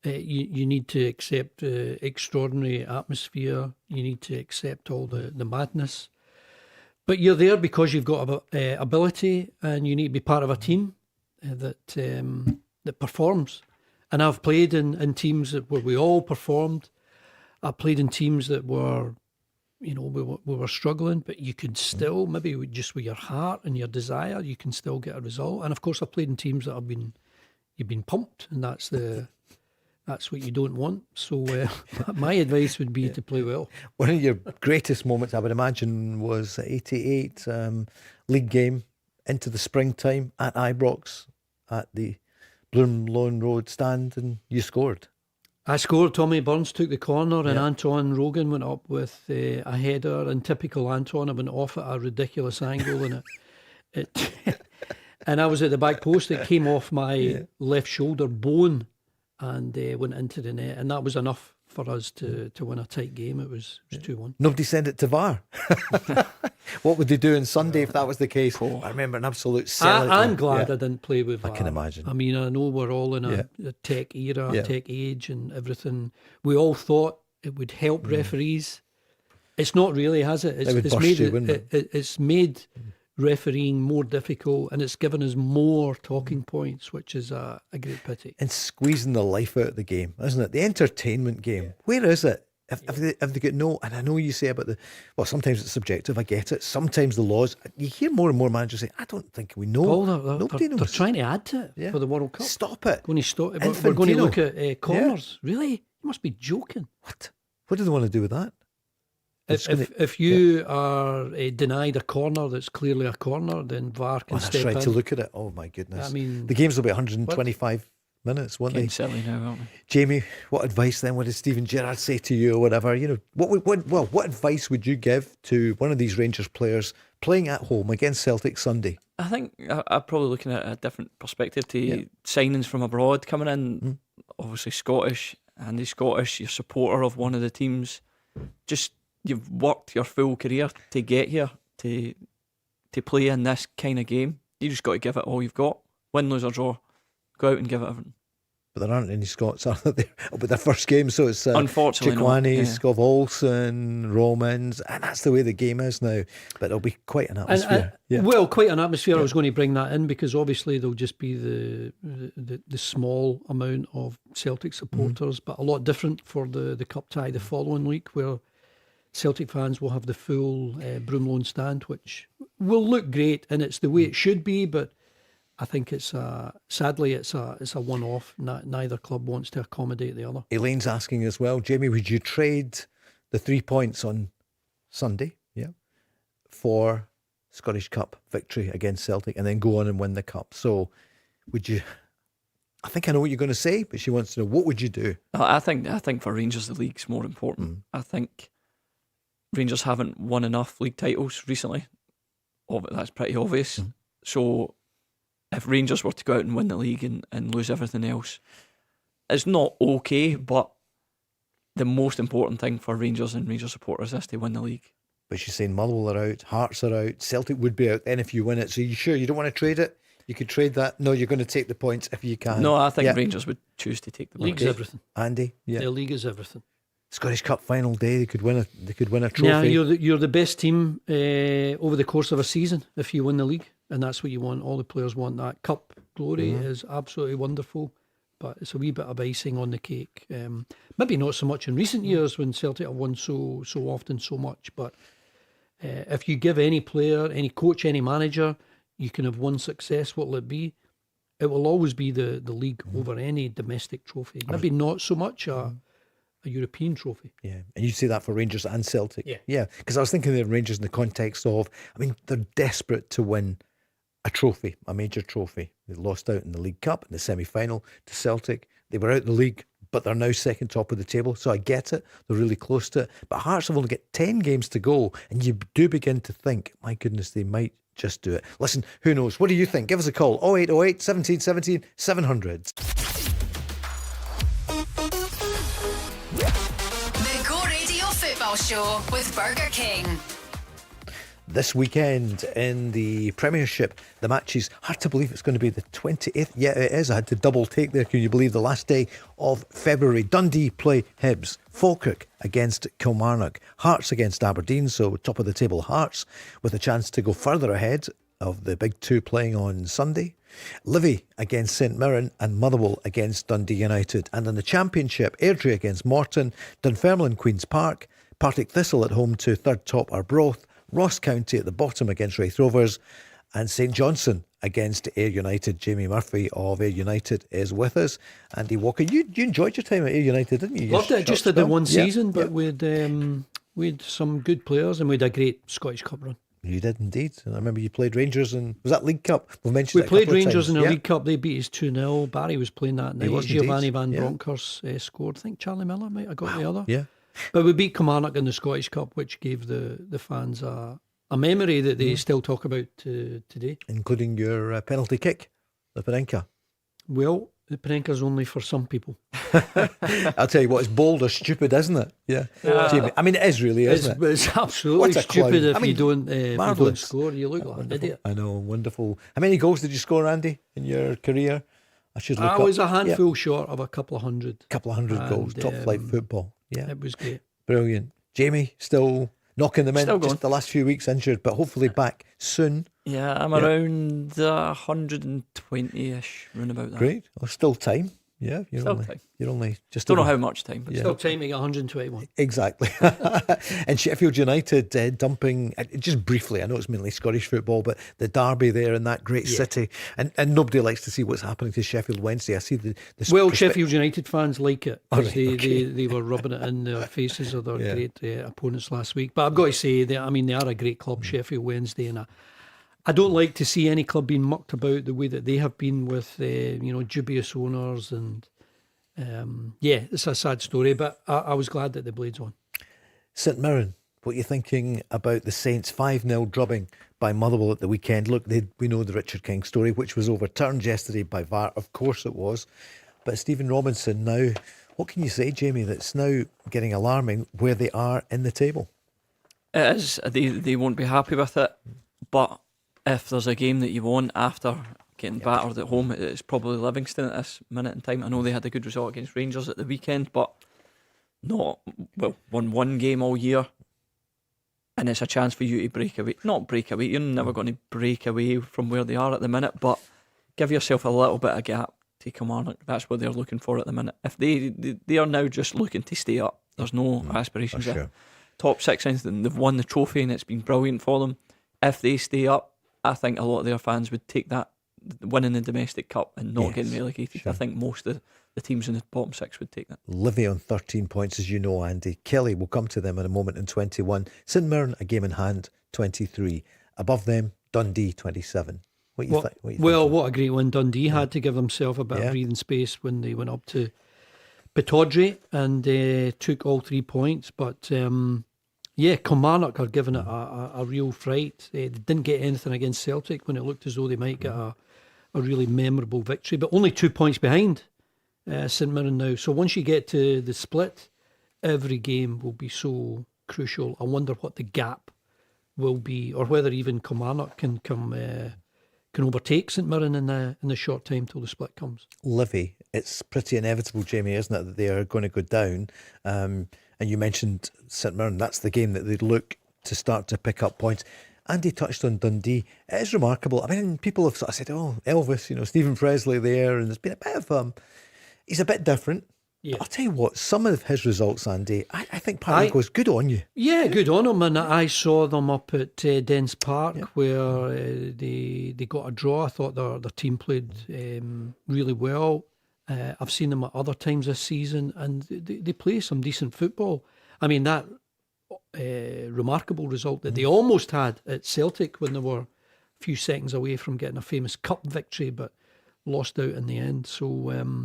Speaker 3: You need to accept extraordinary atmosphere. You need to accept all the madness. But you're there because you've got ability, and you need to be part of a team that performs. And I've played in teams where we all performed. I played in teams that were, we were struggling, but you could still, maybe just with your heart and your desire, you can still get a result. And of course, I've played in teams that you've been pumped, and that's what you don't want. So my advice would be to play well.
Speaker 2: One of your greatest moments, I would imagine, was 88 league game into the springtime at Ibrox at the Bloom Lawn Road stand, and you scored.
Speaker 3: I scored. Tommy Burns took the corner, and Anton Rogan went up with a header. And typical Anton, I went off at a ridiculous angle, and it and I was at the back post. It came off my left shoulder bone and went into the net, and that was enough for us to win a tight game. It was 2-1.
Speaker 2: Nobody sent it to VAR. What would they do on Sunday if that was the case? I remember an absolute sellout.
Speaker 3: I'm glad I didn't play with VAR.
Speaker 2: I can imagine.
Speaker 3: I mean, I know we're all in a tech era, tech age and everything. We all thought it would help referees. It's not really, has it? It's made refereeing more difficult, and it's given us more talking points, which is a great pity.
Speaker 2: And squeezing the life out of the game, isn't it? The entertainment game. Where is it? Have they got no? And I know you say about sometimes it's subjective, I get it. Sometimes the laws, you hear more and more managers say, I don't think we know. Nobody knows.
Speaker 3: They're trying to add to it for the World Cup.
Speaker 2: Stop it.
Speaker 3: We're going to look at corners. Really? You must be joking.
Speaker 2: What do they want to do with that?
Speaker 3: If you are denied a corner that's clearly a corner, then VAR can step in.
Speaker 2: That's right, to look at it. Oh my goodness.
Speaker 3: I mean,
Speaker 2: the games will be 125 minutes, won't they?
Speaker 4: Silly now, aren't we?
Speaker 2: Jamie, what advice then? What did Steven Gerrard say to you or whatever? What advice would you give to one of these Rangers players playing at home against Celtic Sunday?
Speaker 4: I think I'm probably looking at a different perspective to signings from abroad coming in. Obviously Scottish, Andy Scottish, you're a supporter of one of the teams. Just you've worked your full career to get here, to play in this kind of game. You just got to give it all you've got. Win, lose or draw. Go out and give it everything.
Speaker 2: But there aren't any Scots, are there? But their first game, so it's
Speaker 4: unfortunately
Speaker 2: Chukwani, Skov Olsen, Romans, and that's the way the game is now. But it'll be quite an atmosphere.
Speaker 3: Well, quite an atmosphere. I was going to bring that in because obviously there'll just be the small amount of Celtic supporters, but a lot different for the cup tie the following week, where Celtic fans will have the full Broom Lawn stand, which will look great, and it's the way it should be, but I think sadly it's a one-off. Neither club wants to accommodate the other.
Speaker 2: Elaine's asking as well, Jamie, would you trade the 3 points on Sunday, for Scottish Cup victory against Celtic and then go on and win the Cup? So would you... I think I know what you're going to say, but she wants to know, what would you do?
Speaker 4: I think for Rangers the league's more important. I think Rangers haven't won enough league titles recently. That's pretty obvious. So if Rangers were to go out and win the league and lose everything else, it's not okay, but the most important thing for Rangers and Rangers supporters is to win the league.
Speaker 2: But she's saying Motherwell are out, Hearts are out, Celtic would be out then if you win it. So you sure you don't want to trade it? You could trade that? No, you're going to take the points if you can.
Speaker 4: No, I think Rangers would choose to take the points.
Speaker 3: League's everything.
Speaker 2: Andy? Yeah.
Speaker 3: The league is everything.
Speaker 2: Scottish Cup final day, they could win a trophy.
Speaker 3: Yeah, you're the best team over the course of a season if you win the league, and that's what you want. All the players want that. Cup glory is absolutely wonderful, but it's a wee bit of icing on the cake. Maybe not so much in recent years when Celtic have won so often so much, but if you give any player, any coach, any manager, you can have one success, what will it be? It will always be the league over any domestic trophy. Maybe not so much a European trophy.
Speaker 2: Yeah, and you say that for Rangers and Celtic.
Speaker 3: Yeah.
Speaker 2: Because I was thinking of Rangers in the context of, they're desperate to win a trophy, a major trophy. They lost out in the League Cup in the semi-final to Celtic. They were out in the league, but they're now second top of the table, so I get it. They're really close to it. But Hearts have only got 10 games to go, and you do begin to think, my goodness, they might just do it. Listen, who knows? What do you think? Give us a call. 0808 17 17 700.
Speaker 1: The Go Radio Football Show with Burger King.
Speaker 2: This weekend in the Premiership, the matches, hard to believe it's going to be the 28th. Yeah, it is. I had to double take there. Can you believe the last day of February? Dundee play Hibs. Falkirk against Kilmarnock. Hearts against Aberdeen, so top of the table Hearts with a chance to go further ahead of the big two playing on Sunday. Livy against St Mirren and Motherwell against Dundee United. And in the Championship, Airdrie against Morton, Dunfermline Queen's Park, Partick Thistle at home to third top Arbroath, Ross County at the bottom against Raith Rovers, and St Johnstone against Ayr United. Jamie Murphy of Ayr United is with us. Andy Walker, you enjoyed your time at Ayr United, didn't you?
Speaker 3: Loved it. Just did the one season, but we had some good players and we had a great Scottish Cup run.
Speaker 2: You did indeed. And I remember you played Rangers and was that League Cup? We've mentioned
Speaker 3: we played Rangers in the League Cup. They beat us 2-0. Barry was playing that night. Giovanni Van Bronckhorst scored. I think Charlie Miller might have got the other.
Speaker 2: Yeah.
Speaker 3: But we beat Kilmarnock in the Scottish Cup, which gave the fans a memory that they still talk about today.
Speaker 2: Including your penalty kick, the Panenka.
Speaker 3: Well, the Panenka's only for some people.
Speaker 2: I'll tell you what, it's bold or stupid, isn't it? Yeah. Jamie, it is really, isn't it?
Speaker 3: It's absolutely stupid if you don't score. You look like
Speaker 2: wonderful.
Speaker 3: an idiot.
Speaker 2: I know, wonderful. How many goals did you score, Andy, in your career? I
Speaker 3: was a handful short of a couple of hundred.
Speaker 2: Couple of hundred goals, top flight football. Yeah,
Speaker 3: it was great.
Speaker 2: Brilliant. Jamie, still knocking them in.
Speaker 4: Still going.
Speaker 2: Just the last few weeks injured, but hopefully back soon.
Speaker 4: Yeah, I'm around 120-ish, round about that.
Speaker 2: Great. Well, still time. Yeah, you're only just
Speaker 4: don't know how much time, but
Speaker 3: still time to get 121.
Speaker 2: Exactly. And Sheffield United dumping, just briefly, I know it's mainly Scottish football, but the derby there in that great city, and nobody likes to see what's happening to Sheffield Wednesday. I see the
Speaker 3: Sheffield United fans like it because they were rubbing it in their faces of their great opponents last week. But I've got to say, they are a great club, Sheffield Wednesday, and I don't like to see any club being mucked about the way that they have been with, dubious owners. And it's a sad story, but I was glad that the Blades won.
Speaker 2: St Mirren, what are you thinking about the Saints' 5-0 drubbing by Motherwell at the weekend? Look, we know the Richard King story, which was overturned yesterday by VAR. Of course it was. But Stephen Robinson now, what can you say, Jamie, that's now getting alarming where they are in the table?
Speaker 4: It is. They won't be happy with it, but if there's a game that you want after getting battered at home, it's probably Livingston at this minute in time. I know they had a good result against Rangers at the weekend, but won one game all year, and it's a chance for you to break away. Not break away, you're never going to break away from where they are at the minute, but give yourself a little bit of gap to Kilmarnock. That's what they're looking for at the minute. If they are now just looking to stay up, there's no aspirations there.
Speaker 2: Sure.
Speaker 4: Top six, and they've won the trophy and it's been brilliant for them. If they stay up, I think a lot of their fans would take that winning the domestic cup and not
Speaker 2: Yes,
Speaker 4: getting relegated.
Speaker 2: sure.
Speaker 4: I think most of the teams in the bottom 6 would take that.
Speaker 2: Livy on 13 points, as you know, Andy. Kelly, will come to them in a moment, in 21. St Mirren, a game in hand, 23. Above them, Dundee, 27. What do you think?
Speaker 3: What a great win Dundee had to give themselves a bit of breathing space when they went up to Pittodrie and took all 3 points. But Kilmarnock are giving it a real fright. They didn't get anything against Celtic when it looked as though they might get a really memorable victory, but only 2 points behind St Mirren now. So once you get to the split, every game will be so crucial. I wonder what the gap will be, or whether even Kilmarnock can overtake St Mirren in the short time till the split comes.
Speaker 2: Livy, it's pretty inevitable, Jamie, isn't it, that they are going to go down? And you mentioned St Mirren. That's the game that they'd look to start to pick up points. Andy touched on Dundee. It is remarkable. I mean, people have sort of said, "Oh, Elvis, Stephen Presley there," and there's been a bit of he's a bit different.
Speaker 3: Yeah.
Speaker 2: I'll tell you what, some of his results, Andy, I think Paddy goes, good on you.
Speaker 3: Yeah, good on them. And I saw them up at Dens Park where they got a draw. I thought their team played really well. I've seen them at other times this season, and they play some decent football. I mean, that remarkable result that they almost had at Celtic when they were a few seconds away from getting a famous cup victory, but lost out in the end. So,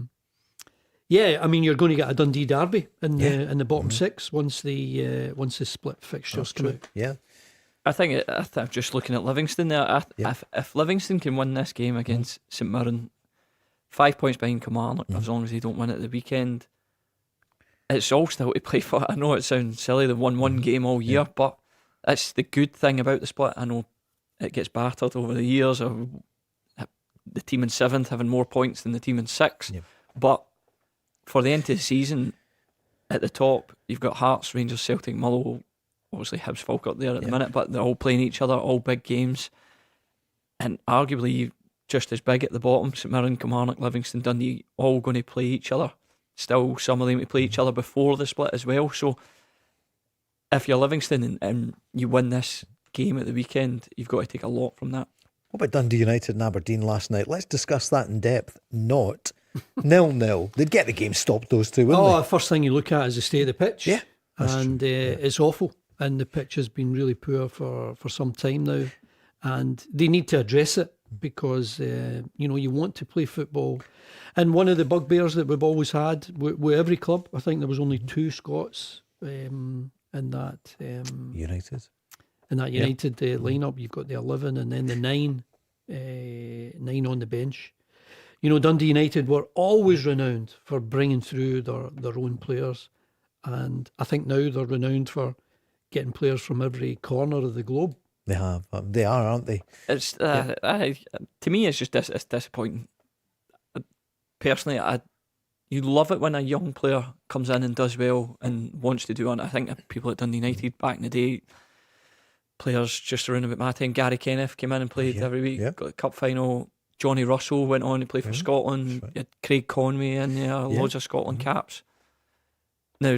Speaker 3: I mean, you're going to get a Dundee derby in the bottom 6 once the split fixtures come out.
Speaker 2: Yeah.
Speaker 4: I think I'm just looking at Livingston there. If Livingston can win this game against St Mirren, 5 points behind Kilmarnock, as long as they don't win at the weekend, it's all still to play for. I know it sounds silly, they've won one game all year, but that's the good thing about the split. I know it gets battered over the years of the team in 7th having more points than the team in 6th, but for the end of the season, at the top, you've got Hearts, Rangers, Celtic, Motherwell, obviously Hibs, Falkirk there at the minute, but they're all playing each other, all big games, and arguably just as big at the bottom. St Mirren, Kilmarnock, Livingston, Dundee, all going to play each other. Still, some of them to play each other before the split as well. So, if you're Livingston and you win this game at the weekend, you've got to take a lot from that.
Speaker 2: What about Dundee United and Aberdeen last night? Let's discuss that in depth. Not 0-0. They'd get the game stopped, those two, wouldn't they?
Speaker 3: The first thing you look at is the state of the pitch.
Speaker 2: Yeah.
Speaker 3: And it's awful. And the pitch has been really poor for some time now. And they need to address it because, you want to play football. And one of the bugbears that we've always had with every club, I think there was only 2 Scots in that
Speaker 2: United.
Speaker 3: In that United lineup. You've got the 11 and then the 9 on the bench. Dundee United were always renowned for bringing through their own players, and I think now they're renowned for getting players from every corner of the globe.
Speaker 2: They have. They are, aren't they?
Speaker 4: It's to me, it's just it's disappointing. Personally, you love it when a young player comes in and does well and wants to do it. I think people at Dundee United back in the day, players just around about my time, Gary Kenneth came in and played every week, got the cup final. Johnny Russell went on to play for Scotland.
Speaker 2: Right.
Speaker 4: You had Craig Conway in there, loads of Scotland caps. Now,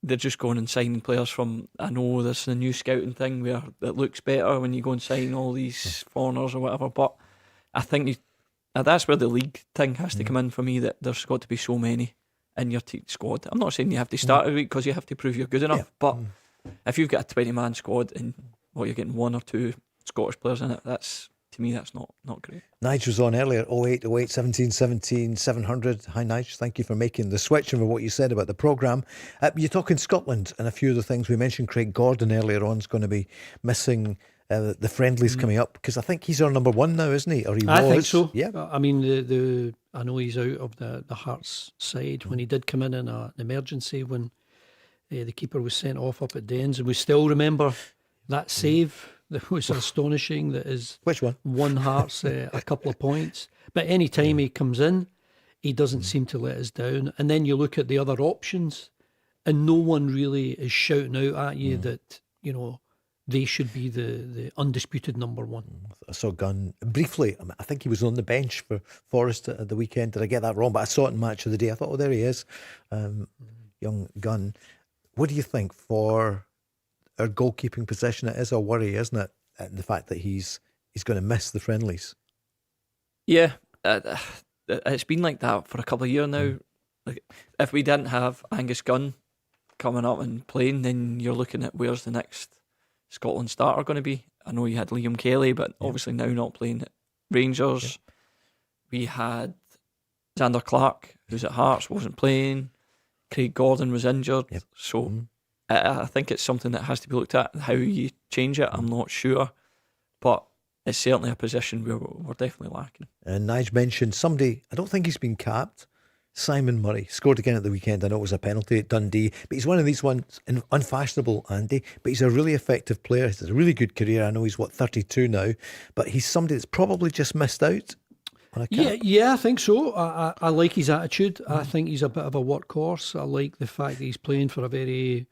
Speaker 4: they're just going and signing players from, I know there's the new scouting thing where it looks better when you go and sign all these foreigners or whatever, but I think that's where the league thing has to come in for me, that there's got to be so many in your squad. I'm not saying you have to start every week because you have to prove you're good enough, but if you've got a 20-man squad and you're getting 1 or 2 Scottish players in it, to me, that's not great.
Speaker 2: Nige was on earlier, 08, 08, 17, 17, 700. Hi, Nige. Thank you for making the switch and for what you said about the programme. You're talking Scotland and a few of the things. We mentioned Craig Gordon earlier on is going to be missing the friendlies coming up, because I think he's our number 1 now, isn't he? Or he was.
Speaker 3: I think so.
Speaker 2: Yeah.
Speaker 3: I mean, I know he's out of the Hearts side. When he did come in an emergency when the keeper was sent off up at Dens, and we still remember that save. That was astonishing. That is,
Speaker 2: which one?
Speaker 3: Won Hearts a couple of points. But any time he comes in, he doesn't seem to let us down. And then you look at the other options, and no one really is shouting out at you that they should be the undisputed number 1.
Speaker 2: I saw Gunn briefly. I think he was on the bench for Forest at the weekend. Did I get that wrong? But I saw it in Match of the Day. I thought, oh, there he is, young Gunn. What do you think for our goalkeeping position? It is a worry, isn't it? The fact that he's going to miss the friendlies.
Speaker 4: Yeah, it's been like that for a couple of years now. Like, if we didn't have Angus Gunn coming up and playing, then you're looking at where's the next Scotland starter going to be. I know you had Liam Kelly, but obviously now not playing at Rangers. We had Xander Clark, who's at Hearts, wasn't playing. Craig Gordon was injured. So I think it's something that has to be looked at. How you change it, I'm not sure. But it's certainly a position where we're definitely lacking.
Speaker 2: And Nige mentioned somebody, I don't think he's been capped, Simon Murray. Scored again at the weekend. I know it was a penalty at Dundee, but he's one of these ones, unfashionable, Andy, but he's a really effective player. He's a really good career. I know he's, 32 now, but he's somebody that's probably just missed out on a cap.
Speaker 3: Yeah, I think so. I like his attitude. I think he's a bit of a workhorse. I like the fact that he's playing for a very,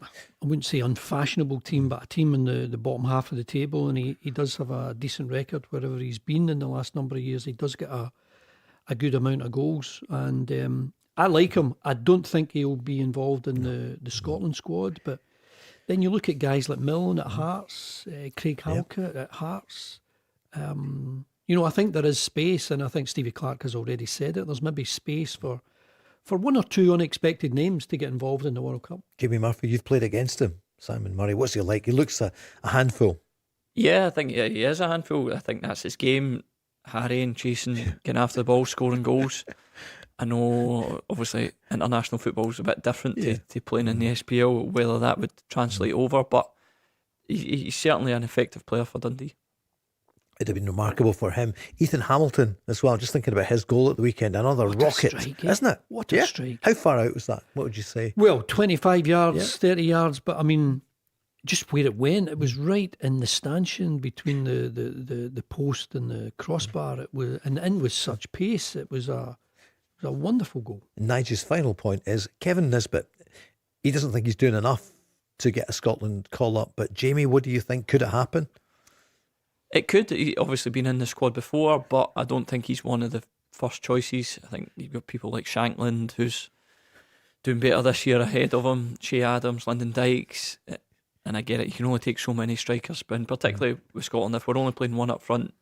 Speaker 3: I wouldn't say unfashionable team, but a team in the bottom half of the table, and he does have a decent record wherever he's been in the last number of years. He does get a good amount of goals, and I like him. I don't think he'll be involved in the Scotland squad, but then you look at guys like Milne at Hearts, Craig Halkett at Hearts. I think there is space, and I think Stevie Clark has already said it. There's maybe space for one or two unexpected names to get involved in the World Cup.
Speaker 2: Jamie Murphy, you've played against him, Simon Murray. What's he like? He looks a handful.
Speaker 4: Yeah, I think he is a handful. I think that's his game. Harrying, chasing, getting after the ball, scoring goals. I know, obviously, international football is a bit different to playing in the SPL, whether that would translate over, but he's certainly an effective player for Dundee.
Speaker 2: It'd have been remarkable for him. Ethan Hamilton as well, just thinking about his goal at the weekend, another rocket, isn't it?
Speaker 3: What a strike.
Speaker 2: How far out was that? What would you say?
Speaker 3: Well, 25 yards, 30 yards, but I mean, just where it went, it was right in the stanchion between the post and the crossbar. It was, and in with such pace, it was a wonderful goal.
Speaker 2: Nigel's final point is Kevin Nisbet. He doesn't think he's doing enough to get a Scotland call up. But Jamie, what do you think? Could it happen?
Speaker 4: It could. He's obviously been in the squad before, but I don't think he's one of the first choices. I think you've got people like Shankland, who's doing better this year ahead of him. Shea Adams, Lyndon Dykes. And I get it, you can only take so many strikers, but particularly with Scotland, if we're only playing one up front,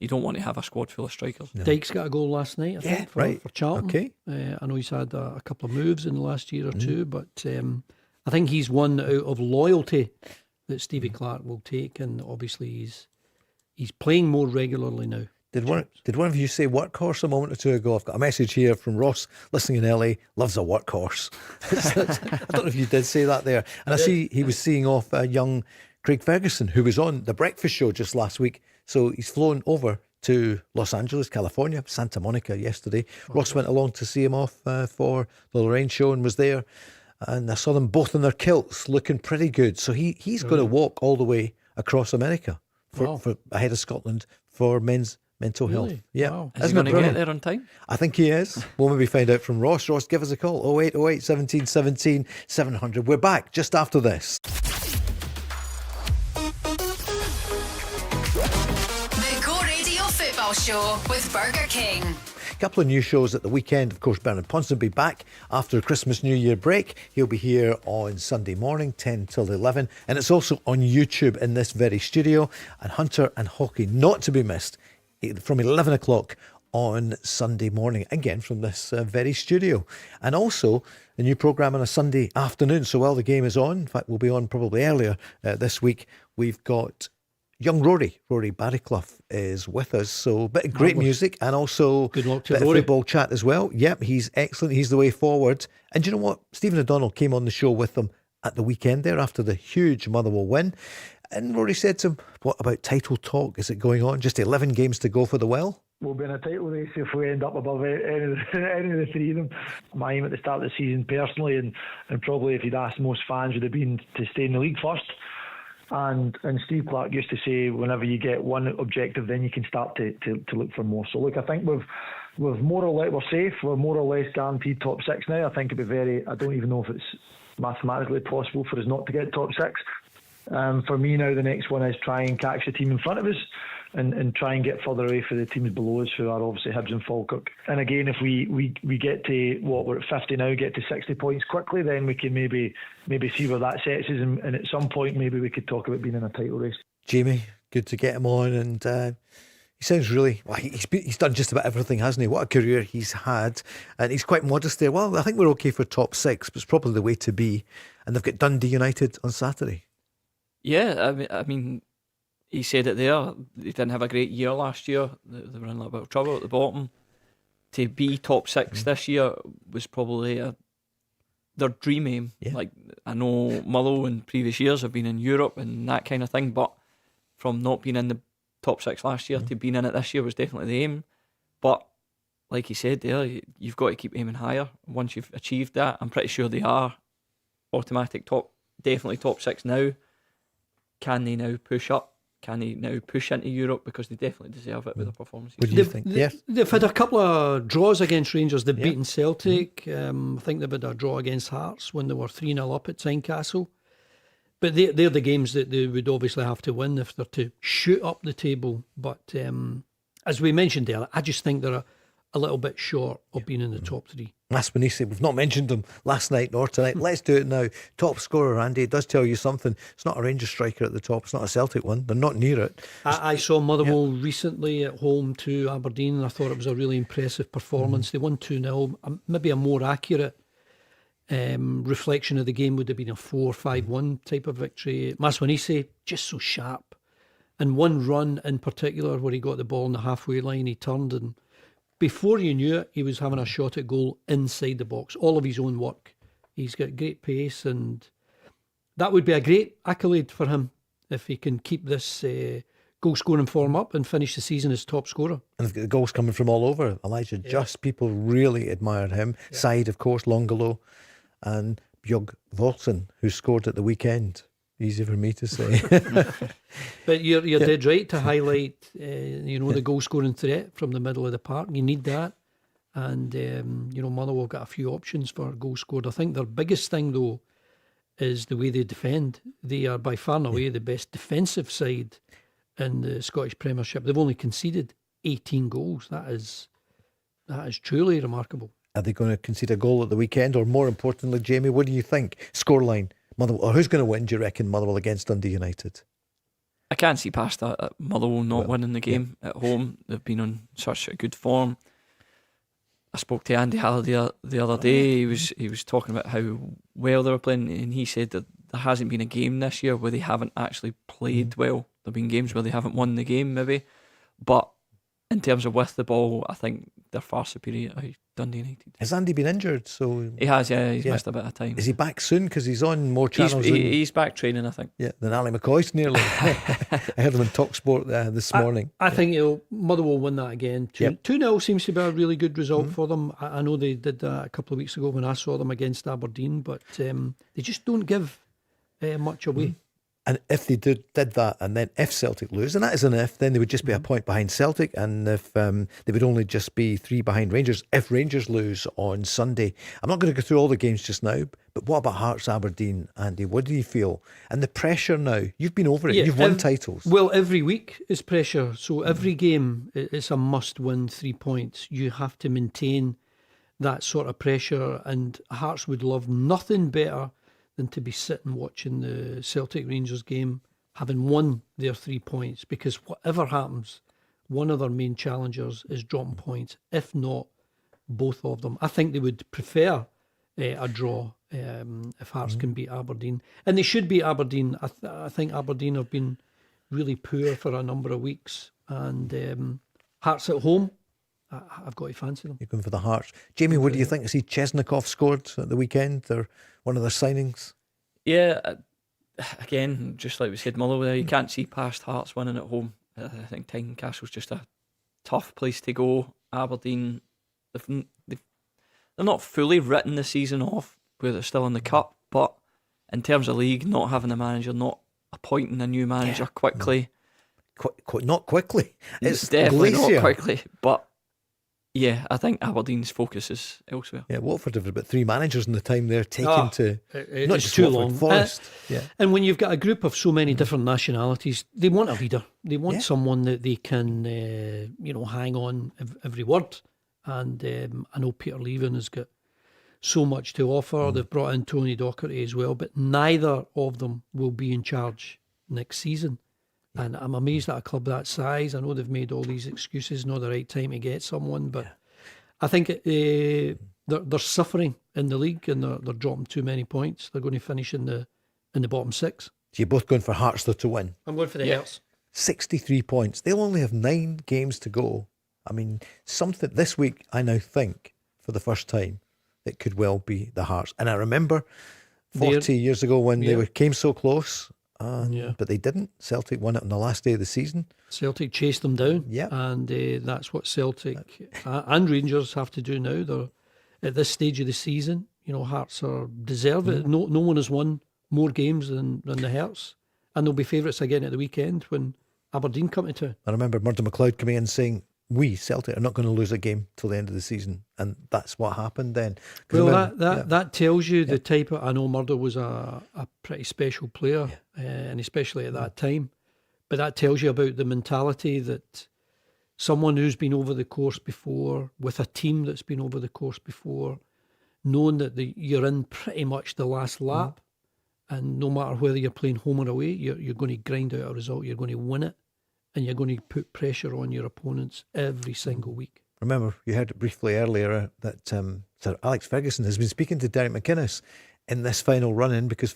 Speaker 4: you don't want to have a squad full of strikers.
Speaker 3: No. Dykes got a goal last night, I think, for Charlton.
Speaker 2: Okay.
Speaker 3: I know he's had a couple of moves in the last year or two, but I think he's one out of loyalty that Stevie Clark will take, and obviously he's playing more regularly now.
Speaker 2: Did one of you say workhorse a moment or two ago? I've got a message here from Ross, listening in LA, loves a workhorse. I don't know if you did say that there. And I see he was seeing off young Craig Ferguson, who was on The Breakfast Show just last week. So he's flown over to Los Angeles, California, Santa Monica yesterday. Ross went along to see him off for the Lorraine show and was there. And I saw them both in their kilts looking pretty good. So he's going to walk all the way across America for ahead of Scotland for men's mental health. Yeah.
Speaker 3: Wow.
Speaker 4: Is he going to get there on time?
Speaker 2: I think he is. We'll maybe find out from Ross. Ross, give us a call. 0808 17 17 700. We're back just after this.
Speaker 1: The Go Radio Football Show with Burger King.
Speaker 2: A couple of new shows at the weekend. Of course, Bernard Ponsonby will be back after Christmas New Year break. He'll be here on Sunday morning, 10 till 11. And it's also on YouTube in this very studio. And Hunter and Hockey, not to be missed, from 11 o'clock on Sunday morning, again from this very studio. And also a new programme on a Sunday afternoon. So while the game is on, in fact we'll be on probably earlier this week, we've got young Rory Barryclough is with us. So a bit of great music and also
Speaker 3: good luck to
Speaker 2: bit of
Speaker 3: Rory.
Speaker 2: football chat as well. Yep, he's excellent. He's the way forward. And do you know what? Stephen O'Donnell came on the show with them at the weekend there after the huge Motherwell win. And Rory said to him, what about title talk? Is it going on? Just 11 games to go for the Well?
Speaker 11: We'll be in a title race if we end up above any of the three of them. My aim at the start of the season personally, and probably if you'd asked most fans, would have been to stay in the league first. And Steve Clark used to say, whenever you get one objective, then you can start to look for more. So look, I think we've more or less, we're safe. We're more or less guaranteed top six now. I think it'd be I don't even know if it's mathematically possible for us not to get top six. For me now, the next one is try and catch the team in front of us and try and get further away for the teams below us, who are obviously Hibs and Falkirk. And again, if we get to we're at 50 now, get to 60 points quickly, then we can maybe see where that sets us, and at some point maybe we could talk about being in a title race.
Speaker 2: Jamie, good to get him on, and He sounds really well. He's done just about everything, hasn't he? What a career he's had, and he's quite modest there. Well, I think we're okay for top 6, but it's probably the way to be. And they've got Dundee United on Saturday.
Speaker 4: Yeah, I mean, he said it there. They didn't have a great year last year. They were in a little bit of trouble at the bottom. To be top 6 this year was probably their dream aim.
Speaker 2: Yeah.
Speaker 4: Like, I know Motherwell in previous years have been in Europe and that kind of thing, but from not being in the top 6 last year to being in it this year was definitely the aim. But like he said there, you've got to keep aiming higher. Once you've achieved that, I'm pretty sure they are automatic definitely top 6 now. Can they now push up? Can they now push into Europe? Because they definitely deserve it with their performances.
Speaker 2: What do you think? Yes.
Speaker 3: They've had a couple of draws against Rangers. They've beaten Celtic. I think they've had a draw against Hearts when they were 3-0 up at Tynecastle. But they're the games that they would obviously have to win if they're to shoot up the table. But as we mentioned earlier, I just think they're a little bit short of being in the top 3.
Speaker 2: That's when he said, we've not mentioned them last night nor tonight. Let's do it now. Top scorer, Andy, it does tell you something. It's not a Rangers striker at the top. It's not a Celtic one. They're not near it.
Speaker 3: I saw Motherwell recently at home to Aberdeen, and I thought it was a really impressive performance. They won 2-0. Maybe a more accurate reflection of the game would have been a 4-5-1 type of victory. Maswanise, just so sharp. And one run in particular where he got the ball on the halfway line, he turned, and before you knew it, he was having a shot at goal inside the box, all of his own work. He's got great pace, and that would be a great accolade for him if he can keep this goal scoring form up and finish the season as top scorer.
Speaker 2: And they've got the goals coming from all over. Elijah Just, people really admired him. Side, of course, Longolo, and Björg Volsen, who scored at the weekend. Easy for me to say.
Speaker 3: But you're dead right to highlight the goal scoring threat from the middle of the park. You need that. And Motherwell got a few options for goal scored. I think their biggest thing though is the way they defend. They are by far and away the best defensive side in the Scottish Premiership. They've only conceded 18 goals. That is truly remarkable.
Speaker 2: Are they going to concede a goal at the weekend? Or more importantly, Jamie, what do you think? Scoreline. Motherwell, or who's going to win, do you reckon, Motherwell against Dundee United?
Speaker 4: I can't see past that. Motherwell not winning the game at home. They've been on such a good form. I spoke to Andy Halliday the other day. He was talking about how well they were playing, and he said that there hasn't been a game this year where they haven't actually played well. There have been games where they haven't won the game, maybe, but in terms of with the ball, I think they're far superior to Dundee United.
Speaker 2: Has Andy been injured? So
Speaker 4: he has, he's missed a bit of time.
Speaker 2: Is he back soon? Because he's on more channels.
Speaker 4: He's back training, I think.
Speaker 2: Yeah, than Ali McCoy's nearly. I heard him on TalkSport this morning.
Speaker 3: I think Motherwell will win that again. 2-0 seems to be a really good result for them. I know they did that a couple of weeks ago when I saw them against Aberdeen, but they just don't give much away.
Speaker 2: And if they did that, and then if Celtic lose, and that is an if, then they would just be a point behind Celtic, and if they would only just be 3 behind Rangers if Rangers lose on Sunday. I'm not going to go through all the games just now, but what about Hearts Aberdeen, Andy? What do you feel? And the pressure now, you've been over it, you've won titles.
Speaker 3: Well, every week is pressure, so every game is a must-win 3 points. You have to maintain that sort of pressure, and Hearts would love nothing better than to be sitting watching the Celtic Rangers game, having won their 3 points, because whatever happens, one of their main challengers is dropping points, if not both of them. I think they would prefer a draw if Hearts can beat Aberdeen, and they should beat Aberdeen. I think Aberdeen have been really poor for a number of weeks, and Hearts at home, I've got to fancy them.
Speaker 2: You're going for the Hearts. Jamie, what do you think? I see Chesnikov scored at the weekend. They're one of their signings.
Speaker 4: Yeah, again, just like we said, Motherwell, you can't see past Hearts winning at home. I think Tynecastle's just a tough place to go. Aberdeen, they're not fully written the season off, where they're still in the cup, but in terms of league, not having a manager, not appointing a new manager quickly.
Speaker 2: Not quickly. It's
Speaker 4: definitely
Speaker 2: glacier.
Speaker 4: not quickly, but yeah, I think Aberdeen's focus is elsewhere.
Speaker 2: Yeah, Watford have about 3 managers in the time they're taken to. Not just
Speaker 3: too
Speaker 2: Watford,
Speaker 3: long.
Speaker 2: Forest.
Speaker 3: And when you've got a group of so many different nationalities, they want a leader. They want someone that they can, hang on every word. And I know Peter Leven has got so much to offer. They've brought in Tony Docherty as well, but neither of them will be in charge next season. And I'm amazed at a club that size. I know they've made all these excuses, not the right time to get someone, but I think they're suffering in the league, and they're dropping too many points. They're going to finish in the bottom 6.
Speaker 2: So you're both going for Hearts though to win.
Speaker 3: I'm going for the Hearts.
Speaker 2: 63 points. They'll only have 9 games to go. I mean, something this week, I now think, for the first time, it could well be the Hearts. And I remember 40 years ago when they came so close, but they didn't. Celtic won it on the last day of the season.
Speaker 3: Celtic chased them down, and that's what Celtic and Rangers have to do now. They're at this stage of the season. Hearts deserve it. No one has won more games than the Hearts, and they'll be favourites again at the weekend when Aberdeen come to town.
Speaker 2: I remember Murdo McLeod coming in saying, we, Celtic, are not going to lose a game till the end of the season. And that's what happened then.
Speaker 3: Well, that tells you the type of... I know Murdo was a pretty special player, and especially at that time. But that tells you about the mentality that someone who's been over the course before, with a team that's been over the course before, knowing that you're in pretty much the last lap, and no matter whether you're playing home or away, you're going to grind out a result, you're going to win it. And you're going to put pressure on your opponents every single week.
Speaker 2: Remember, you heard it briefly earlier that Sir Alex Ferguson has been speaking to Derek McInnes in this final run-in because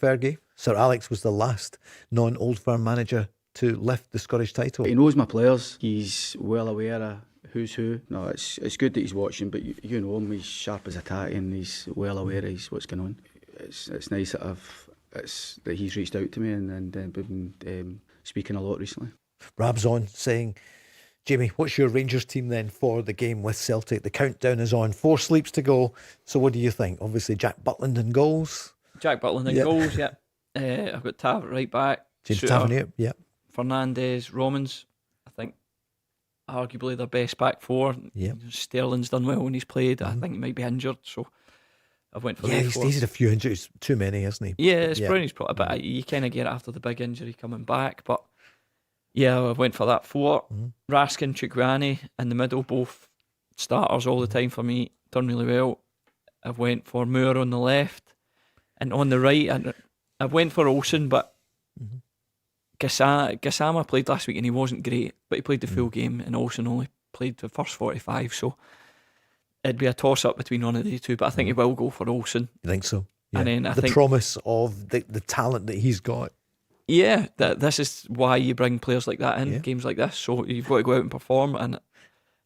Speaker 2: Sir Alex was the last non-Old Firm manager to lift the Scottish title.
Speaker 5: He knows my players. He's well aware of who's who. No, it's good that he's watching, but you know him. He's sharp as a tack and he's well aware of what's going on. It's nice that he's reached out to me and we've been speaking a lot recently.
Speaker 2: Rab's on saying, Jamie, what's your Rangers team then for the game with Celtic? The countdown is on. 4 sleeps to go. So what do you think? Obviously, Jack Butland in goals.
Speaker 4: Jack Butland in goals, I've got Tav right back.
Speaker 2: James Tavernier,
Speaker 4: Fernandes, Romans. I think arguably their best back 4. Sterling's done well when he's played. I think he might be injured, so I've went for
Speaker 2: he's had a few injuries. Too many, hasn't he?
Speaker 4: Yeah, it's Brownie's probably, but you kind of get it after the big injury coming back, but yeah, I went for that 4. Raskin, Chukwueze in the middle, both starters all the time for me, done really well. I went for Moore on the left, and on the right, I went for Olsen, but Gassama played last week and he wasn't great, but he played the full game, and Olsen only played the first 45, so it'd be a toss-up between one of the two, but I think he will go for Olsen.
Speaker 2: You think so? Yeah.
Speaker 4: And then I think
Speaker 2: promise of the talent that he's got.
Speaker 4: Yeah, this is why you bring players like that in games like this. So you've got to go out and perform, and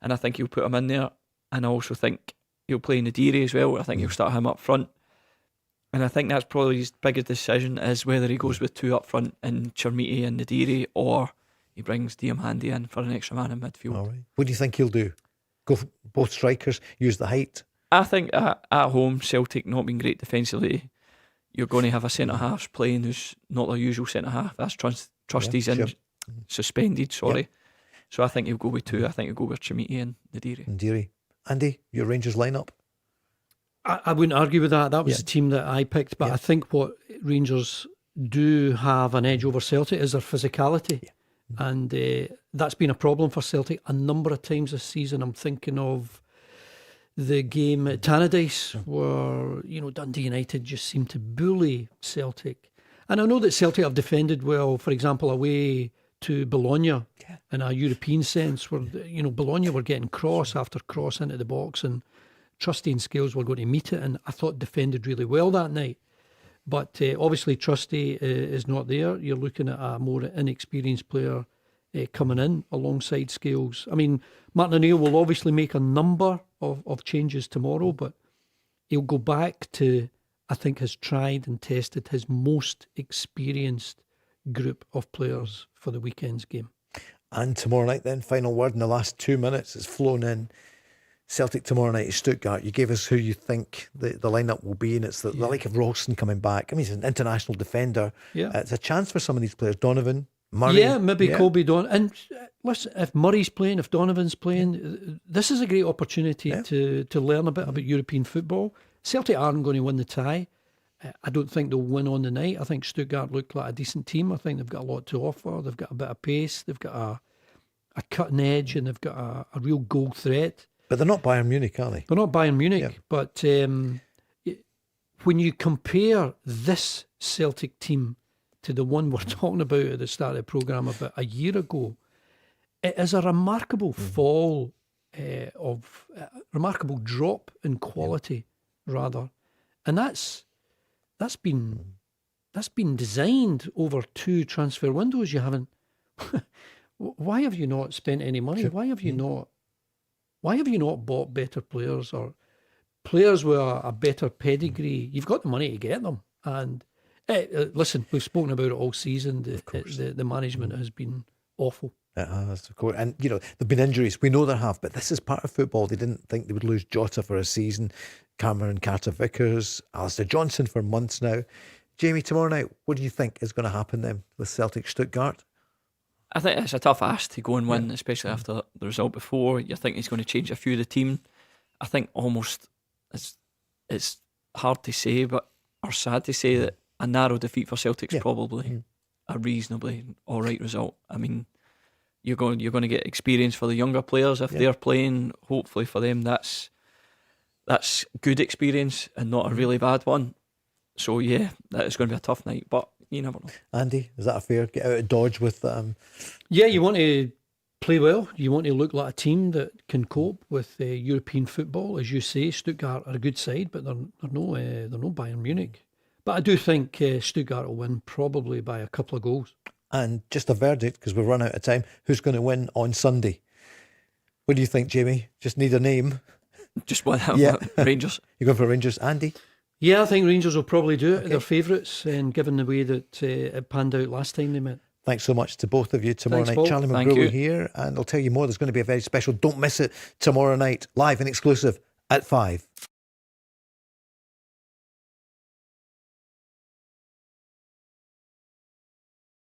Speaker 4: I think he'll put him in there. And I also think he'll play Nadiri as well. I think he'll start him up front, and I think that's probably his biggest decision is whether he goes with 2 up front and Chermiti and Nadiri, or he brings Diamandi in for an extra man in midfield.
Speaker 2: All right. What do you think he'll do? Go for both strikers, use the height?
Speaker 4: I think at home, Celtic not being great defensively, you're going to have a centre-half playing who's not their usual centre-half. That's Trusty's suspended, sorry. So I think he'll go with 2. I think he'll go with Chermiti and Nadiri.
Speaker 2: Andy, your Rangers lineup?
Speaker 3: I wouldn't argue with that. That was the team that I picked. But I think what Rangers do have an edge over Celtic is their physicality. And that's been a problem for Celtic a number of times this season. I'm thinking of the game at Tannadice where, Dundee United just seemed to bully Celtic. And I know that Celtic have defended well, for example, away to Bologna in a European sense, where, Bologna were getting cross after cross into the box and Trusty and Scales were going to meet it, and I thought defended really well that night. But obviously Trusty is not there. You're looking at a more inexperienced player coming in alongside Scales. I mean, Martin O'Neill will obviously make a number of changes tomorrow, but he'll go back to, I think, has tried and tested his most experienced group of players for the weekend's game. And tomorrow night then, final word in the last 2 minutes, it's flown in. Celtic tomorrow night is Stuttgart. You gave us who you think the lineup will be, and it's the like of Ralston coming back. I mean, he's an international defender. It's a chance for some of these players. Donovan, Murray. Maybe Colby Donovan. And listen, if Murray's playing, if Donovan's playing, this is a great opportunity to learn a bit about European football. Celtic aren't going to win the tie. I don't think they'll win on the night. I think Stuttgart look like a decent team. I think they've got a lot to offer. They've got a bit of pace. They've got a cutting edge, and they've got a real goal threat. But they're not Bayern Munich, are they? They're not Bayern Munich. But when you compare this Celtic team to the one we're talking about at the start of the programme about a year ago, it is a remarkable fall of remarkable drop in quality, rather, and that's been designed over 2 transfer windows. You haven't. Why have you not spent any money? Why have you not? Why have you not bought better players or players with a better pedigree? You've got the money to get them. And listen, we've spoken about it all season. The management has been awful.
Speaker 2: It has, of course. And, there've been injuries. We know there have, but this is part of football. They didn't think they would lose Jota for a season. Cameron Carter-Vickers, Alistair Johnson for months now. Jamie, tomorrow night, what do you think is going to happen then with Celtic Stuttgart?
Speaker 4: I think it's a tough ask to go and win, especially after the result before. You think he's going to change a few of the team. I think almost it's hard to say, or sad to say that a narrow defeat for Celtic's probably a reasonably all right result. I mean, you're going to get experience for the younger players if they're playing. Hopefully for them, that's good experience and not a really bad one. So yeah, that is going to be a tough night, but you never know.
Speaker 2: Andy, is that a fair get out of Dodge with?
Speaker 3: Yeah, you want to play well. You want to look like a team that can cope with European football, as you say. Stuttgart are a good side, but they're no Bayern Munich. But I do think Stuttgart will win, probably by a couple of goals.
Speaker 2: And just a verdict, because we've run out of time. Who's going to win on Sunday? What do you think, Jamie? Just need a name.
Speaker 4: Just one. Rangers.
Speaker 2: You're going for Rangers, Andy?
Speaker 3: Yeah, I think Rangers will probably do it. Okay. They're favourites, and given the way that it panned out last time they met.
Speaker 2: Thanks so much to both of you tomorrow night.
Speaker 3: Paul.
Speaker 2: Charlie McGrew here, and I'll tell you more. There's going to be a very special Don't Miss It tomorrow night, live and exclusive at 5.